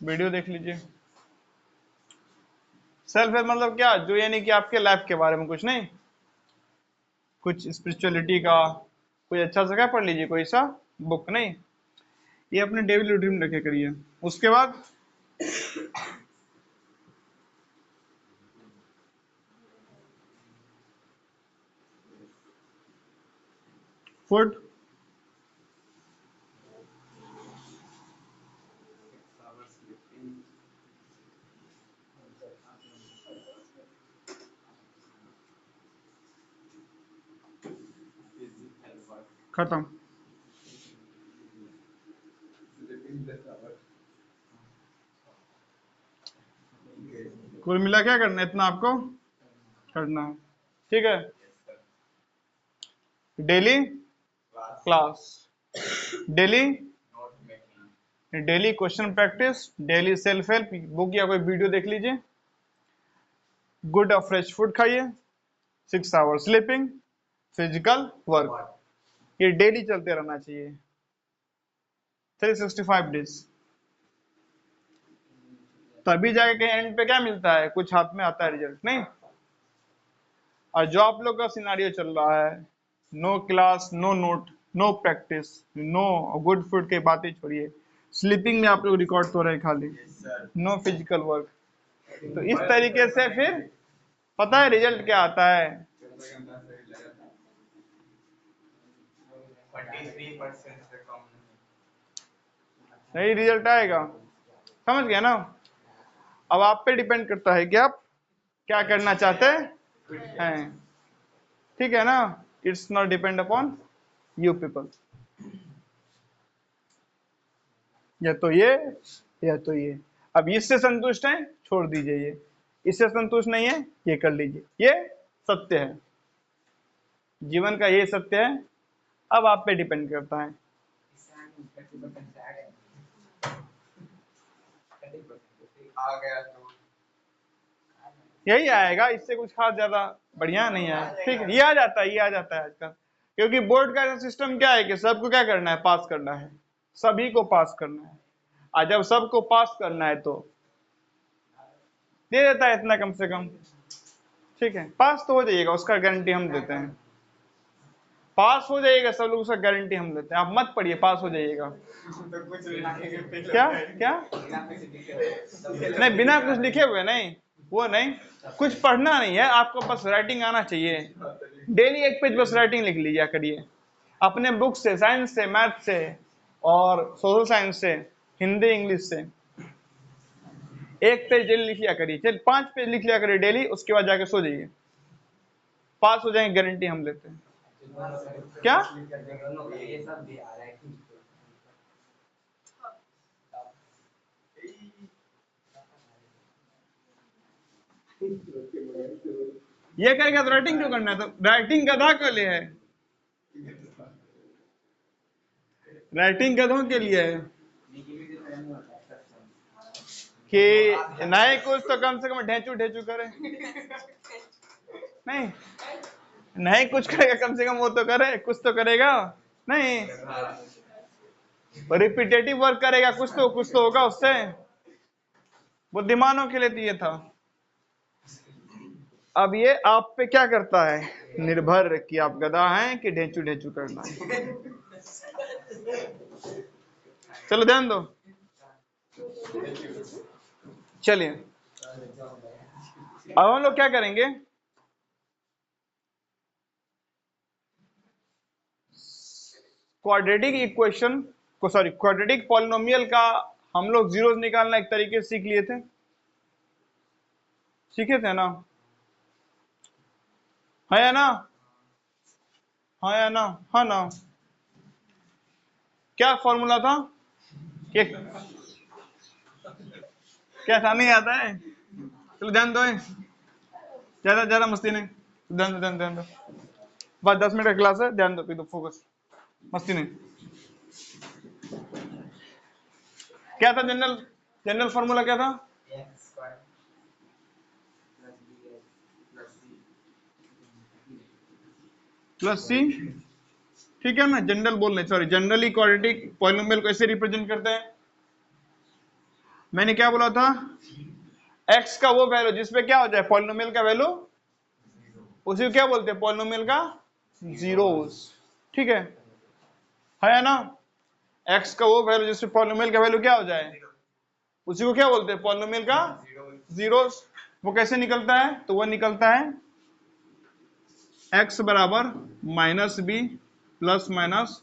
वीडियो देख लीजिए। सेल्फ हेल्प मतलब क्या, जो यानी कि आपके लाइफ के बारे में कुछ नहीं, कुछ स्पिरिचुअलिटी का कोई अच्छा सा क्या पढ़ लीजिए, कोई सा बुक, नहीं, ये अपने डेली रूटीन में रखे करिए। उसके बाद फूड, खत्म। कुल मिला क्या करना है, इतना आपको करना है, ठीक है। Daily class, daily daily question practice, daily self help book या कोई वीडियो देख लीजिए, गुड और फ्रेश फूड खाइए, 6 आवर स्लीपिंग, फिजिकल वर्क, ये डेली चलते रहना चाहिए 365 डेज। तभी जाके कहीं एंड पे क्या मिलता है, कुछ हाथ में आता है रिजल्ट, नहीं। और जो आप लोग का सिनारियो चल रहा है, no class, no note, no practice, no good food की बातें छोड़िए, स्लीपिंग में आप लोग रिकॉर्ड हो रहे हैं खाली, नो फिजिकल वर्क, तो इस तरीके से फिर पता है रिजल्ट क्या आता है, नहीं रिजल्ट आएगा, समझ गया ना। अब आप पे डिपेंड करता है कि आप क्या करना चाहते हैं, ठीक है ना। It's not depend upon you people, या तो ये या तो ये। अब इससे संतुष्ट हैं, छोड़ दीजिए ये, इससे संतुष्ट नहीं है, ये कर लीजिए, ये सत्य है, जीवन का ये सत्य है। अब आप पे डिपेंड करता है, यही आएगा, इससे कुछ खास ज्यादा बढ़िया नहीं है, ठीक है, ये आ जाता है, ये आ जाता है आजकल, क्योंकि बोर्ड का सिस्टम क्या है कि सबको क्या करना है, पास करना है, सभी को पास करना है, और जब सबको पास करना है तो दे देता है इतना कम से कम, ठीक है, पास तो हो जाइएगा, उसका गारंटी हम देते हैं, पास हो जाइएगा सब लोग, उसका गारंटी हम देते हैं, आप मत पढ़िए, पास हो जाइएगा। क्या क्या, नहीं बिना कुछ लिखे हुए नहीं, वो नहीं, कुछ पढ़ना नहीं है आपको, बस राइटिंग आना चाहिए, डेली एक पेज बस राइटिंग लिख लीजिए करिए, अपने बुक से, साइंस से, मैथ से और सोशल साइंस से, हिंदी इंग्लिश से, एक पेज डेली लिख लिया करिए, चल 5 पेज लिख लिया करिए डेली, उसके बाद जाके सो जाइए, पास हो जाएंगे, गारंटी हम लेते हैं। क्या ये करेगा तो राइटिंग क्यों करना है, तो राइटिंग गधा के लिए है, राइटिंग गधों के लिए है, कि नए कुछ तो कम से कम ढेंचू ढेंचू करे, नहीं नहीं कुछ करेगा, कम से कम वो तो करे, कुछ तो करेगा, नहीं रिपीटेटिव वर्क करेगा, कुछ तो होगा उससे, बुद्धिमानों के लिए तो ये था। अब ये आप पे क्या करता है, निर्भर कि आप गधा हैं कि ढेंचू ढेंचू करना है। चलो ध्यान दो, चलिए अब हम लोग क्या करेंगे, क्वाड्रेटिक इक्वेशन को, सॉरी क्वाड्रेटिक पॉलिनोमियल का हम लोग जीरोस निकालना एक तरीके से सीख लिए थे, सीखे थे ना, है या ना, हाँ या ना, हाँ ना। क्या फॉर्मूला था, कि क्या था, नहीं आता है, चलो ध्यान दो, ज्यादा ज्यादा मस्ती नहीं, ध्यान दो ध्यान दो ध्यान दो, बस 10 मिनट का क्लास है, ध्यान दो, तो फोकस, मस्ती नहीं। क्या था जनरल, जनरल फॉर्मूला क्या था, प्लस सी, ठीक है ना, जनरल बोल रहे, सॉरी जनरली क्वाड्रेटिक पॉलिनोमियल को ऐसे रिप्रेजेंट करते हैं, मैंने क्या बोला था, एक्स का वो वैल्यू जिसपे क्या हो जाए पॉलिनोमियल का वैल्यू, उसी को क्या बोलते हैं पॉलिनोमियल का जीरोस, ठीक है ना, एक्स का वो वैल्यू जिसपे पॉलिनोमियल का वैल्यू क्या हो जाए, उसी को क्या बोलते हैं पॉलिनोमियल का जीरोस। वो कैसे निकलता है, तो वो निकलता है एक्स बराबर minus b plus minus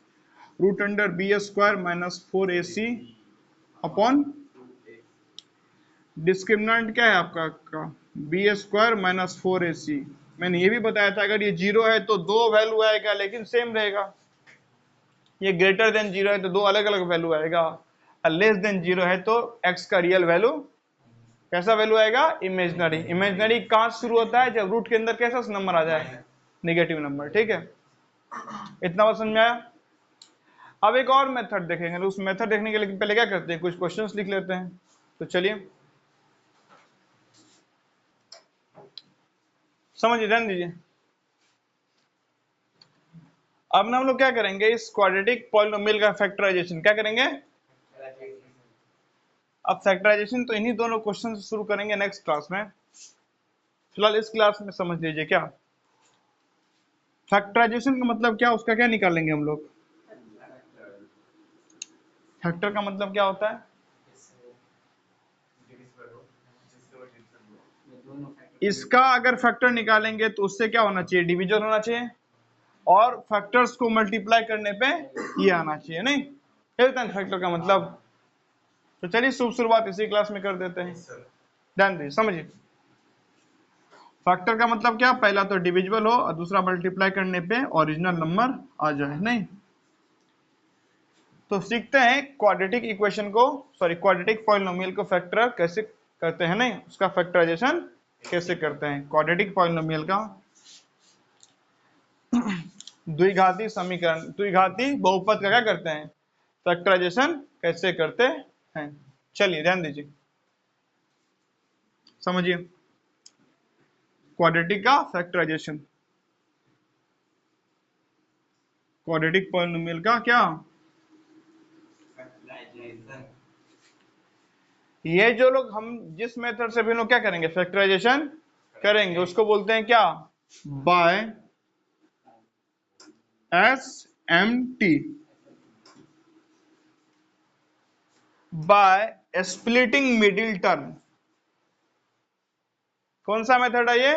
root under b square minus 4ac upon discriminant क्या है आपका का बी स्क्वायर माइनस 4ac। मैंने ये भी बताया था अगर ये जीरो है तो दो वैल्यू आएगा लेकिन सेम रहेगा, ये ग्रेटर देन जीरो है तो दो अलग अलग वैल्यू आएगा, और लेस देन जीरो है तो एक्स का रियल वैल्यू कैसा वैल्यू आएगा, इमेजनरी। इमेजनरी कहां शुरू होता है, जब रूट के अंदर कैसा नंबर आ जाए, नेगेटिव नंबर, ठीक है, इतना बात समझ में आया। अब एक और मेथड देखेंगे, तो उस मेथड देखने के लिए पहले क्या करते हैं, कुछ क्वेश्चंस लिख लेते हैं, तो चलिए समझिए, ध्यान दीजिए। अब ना हम लोग क्या करेंगे, इस क्वाड्रेटिक पॉलिनोमियल का फैक्टराइजेशन क्या करेंगे, अब फैक्टराइजेशन तो इन्हीं दोनों क्वेश्चन से शुरू करेंगे नेक्स्ट क्लास में, फिलहाल इस क्लास में समझ लीजिए क्या फैक्टराइजेशन का मतलब क्या, उसका क्या निकालेंगे हम लोग, फैक्टर का मतलब क्या होता है, इसका अगर फैक्टर निकालेंगे तो उससे क्या होना चाहिए, डिविजन होना चाहिए, और फैक्टर्स को मल्टीप्लाई करने पे ये आना चाहिए, नहीं ये होता है फैक्टर का मतलब। तो चलिए शुरुआत इसी क्लास में कर देते हैं, ध्यान दीजिए समझिए। फैक्टर का मतलब क्या, पहला तो डिविजिबल हो और दूसरा मल्टीप्लाई करने पे ओरिजिनल नंबर आ जाए, नहीं। तो सीखते हैं क्वाड्रेटिक इक्वेशन को, सॉरी क्वाड्रेटिक पॉलिनोमियल को फैक्टर कैसे करते हैं, नहीं उसका फैक्टराइजेशन कैसे करते हैं, क्वाड्रेटिक पॉलिनोमियल का द्विघाती समीकरण, द्विघाती बहुपद का क्या करते हैं, फैक्टराइजेशन कैसे करते हैं। चलिए ध्यान दीजिए, समझिए क्वाड्रेटिक का फैक्टराइजेशन, क्वाड्रेटिक पॉलिनोमियल का क्या, ये जो लोग हम जिस मेथड से भी लोग क्या करेंगे फैक्टराइजेशन करेंगे उसको बोलते हैं क्या, by SMT, by splitting middle term. कौन सा मेथड है ये,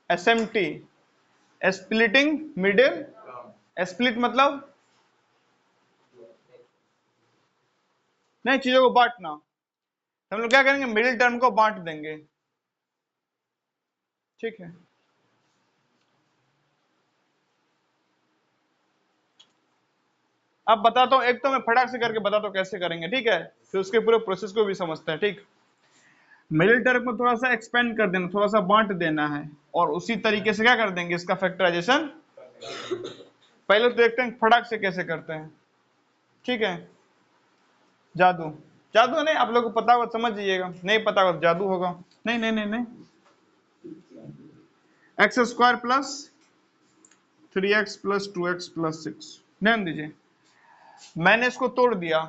SMT, स्प्लिटिंग मिडिल, स्प्लिट मतलब नहीं चीजों को बांटना, हम लोग क्या करेंगे मिडिल टर्म को बांट देंगे, ठीक है। अब बताता हूँ, एक तो मैं फटाक से करके बताता हूँ कैसे करेंगे, ठीक है, फिर उसके पूरे प्रोसेस को भी समझते हैं, ठीक। मिडिल टर्म को थोड़ा सा एक्सपेंड कर देना, थोड़ा सा बांट देना है, और उसी तरीके से क्या कर देंगे इसका फैक्टराइजेशन, पहले तो देखते हैं फटाक से कैसे करते हैं, ठीक है। जादू, जादू नहीं, आप लोग को पता होगा समझ जाइएगा, नहीं पता होगा जादू होगा, नहीं नहीं नहीं नहीं, x square plus 3x plus 2x plus 6, ध्यान दीजिए मैंने इसको तोड़ दिया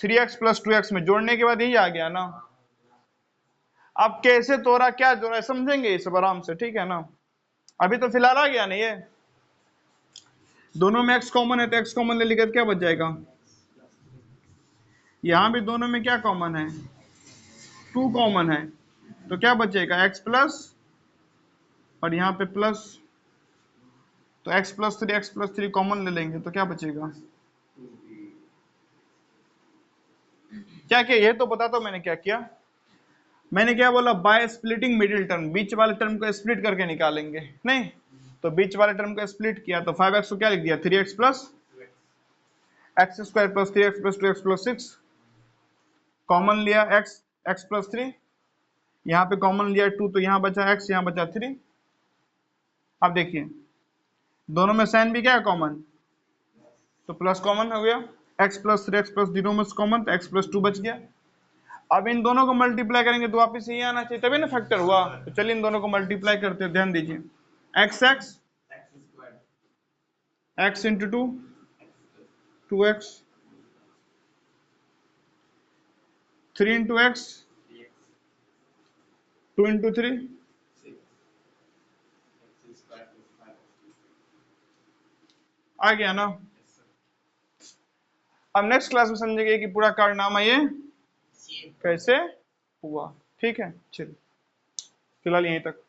3x + 2x में, जोड़ने के बाद यही आ गया ना। अब कैसे तोड़ा, क्या जोड़ा, समझेंगे ये सब आराम से, ठीक है ना। अभी तो फिलहाल आ गया ना ये, दोनों में x कॉमन है तो x कॉमन ले लेकर क्या बच जाएगा, यहां भी दोनों में क्या कॉमन है, 2 कॉमन है, तो क्या बचेगा x प्लस, और यहाँ पे प्लस, तो x + 3 कॉमन ले लेंगे तो क्या बचेगा, क्या किया ये तो बता दो मैंने क्या किया। मैंने क्या बोला, बाय स्प्लिटिंग मिडिल टर्म, बीच वाले टर्म को स्प्लिट करके निकालेंगे, नहीं तो बीच वाले टर्म को स्प्लिट किया तो 5x को क्या लिख दिया, 3x + x² + 3x + 2x + 6, common लिया x + 3, यहाँ पे कॉमन लिया 2 तो यहाँ बचा x, यहाँ बचा 3। अब देखिए दोनों में साइन भी क्या है कॉमन, तो प्लस कॉमन हो गया, x + 3x + 0 में कॉमन तो x + 2 बच गया। अब इन दोनों को मल्टीप्लाई करेंगे तो वापस यही आना चाहिए, तभी ना फैक्टर हुआ। तो चलिए इन दोनों को मल्टीप्लाई करते हैं, ध्यान दीजिए, x × 2 2x, 3 × x 2 × 3, आ गया ना। अब नेक्स्ट क्लास में समझेंगे कि पूरा कारनामा ये कैसे हुआ, ठीक है। चलिए फिलहाल यहीं तक।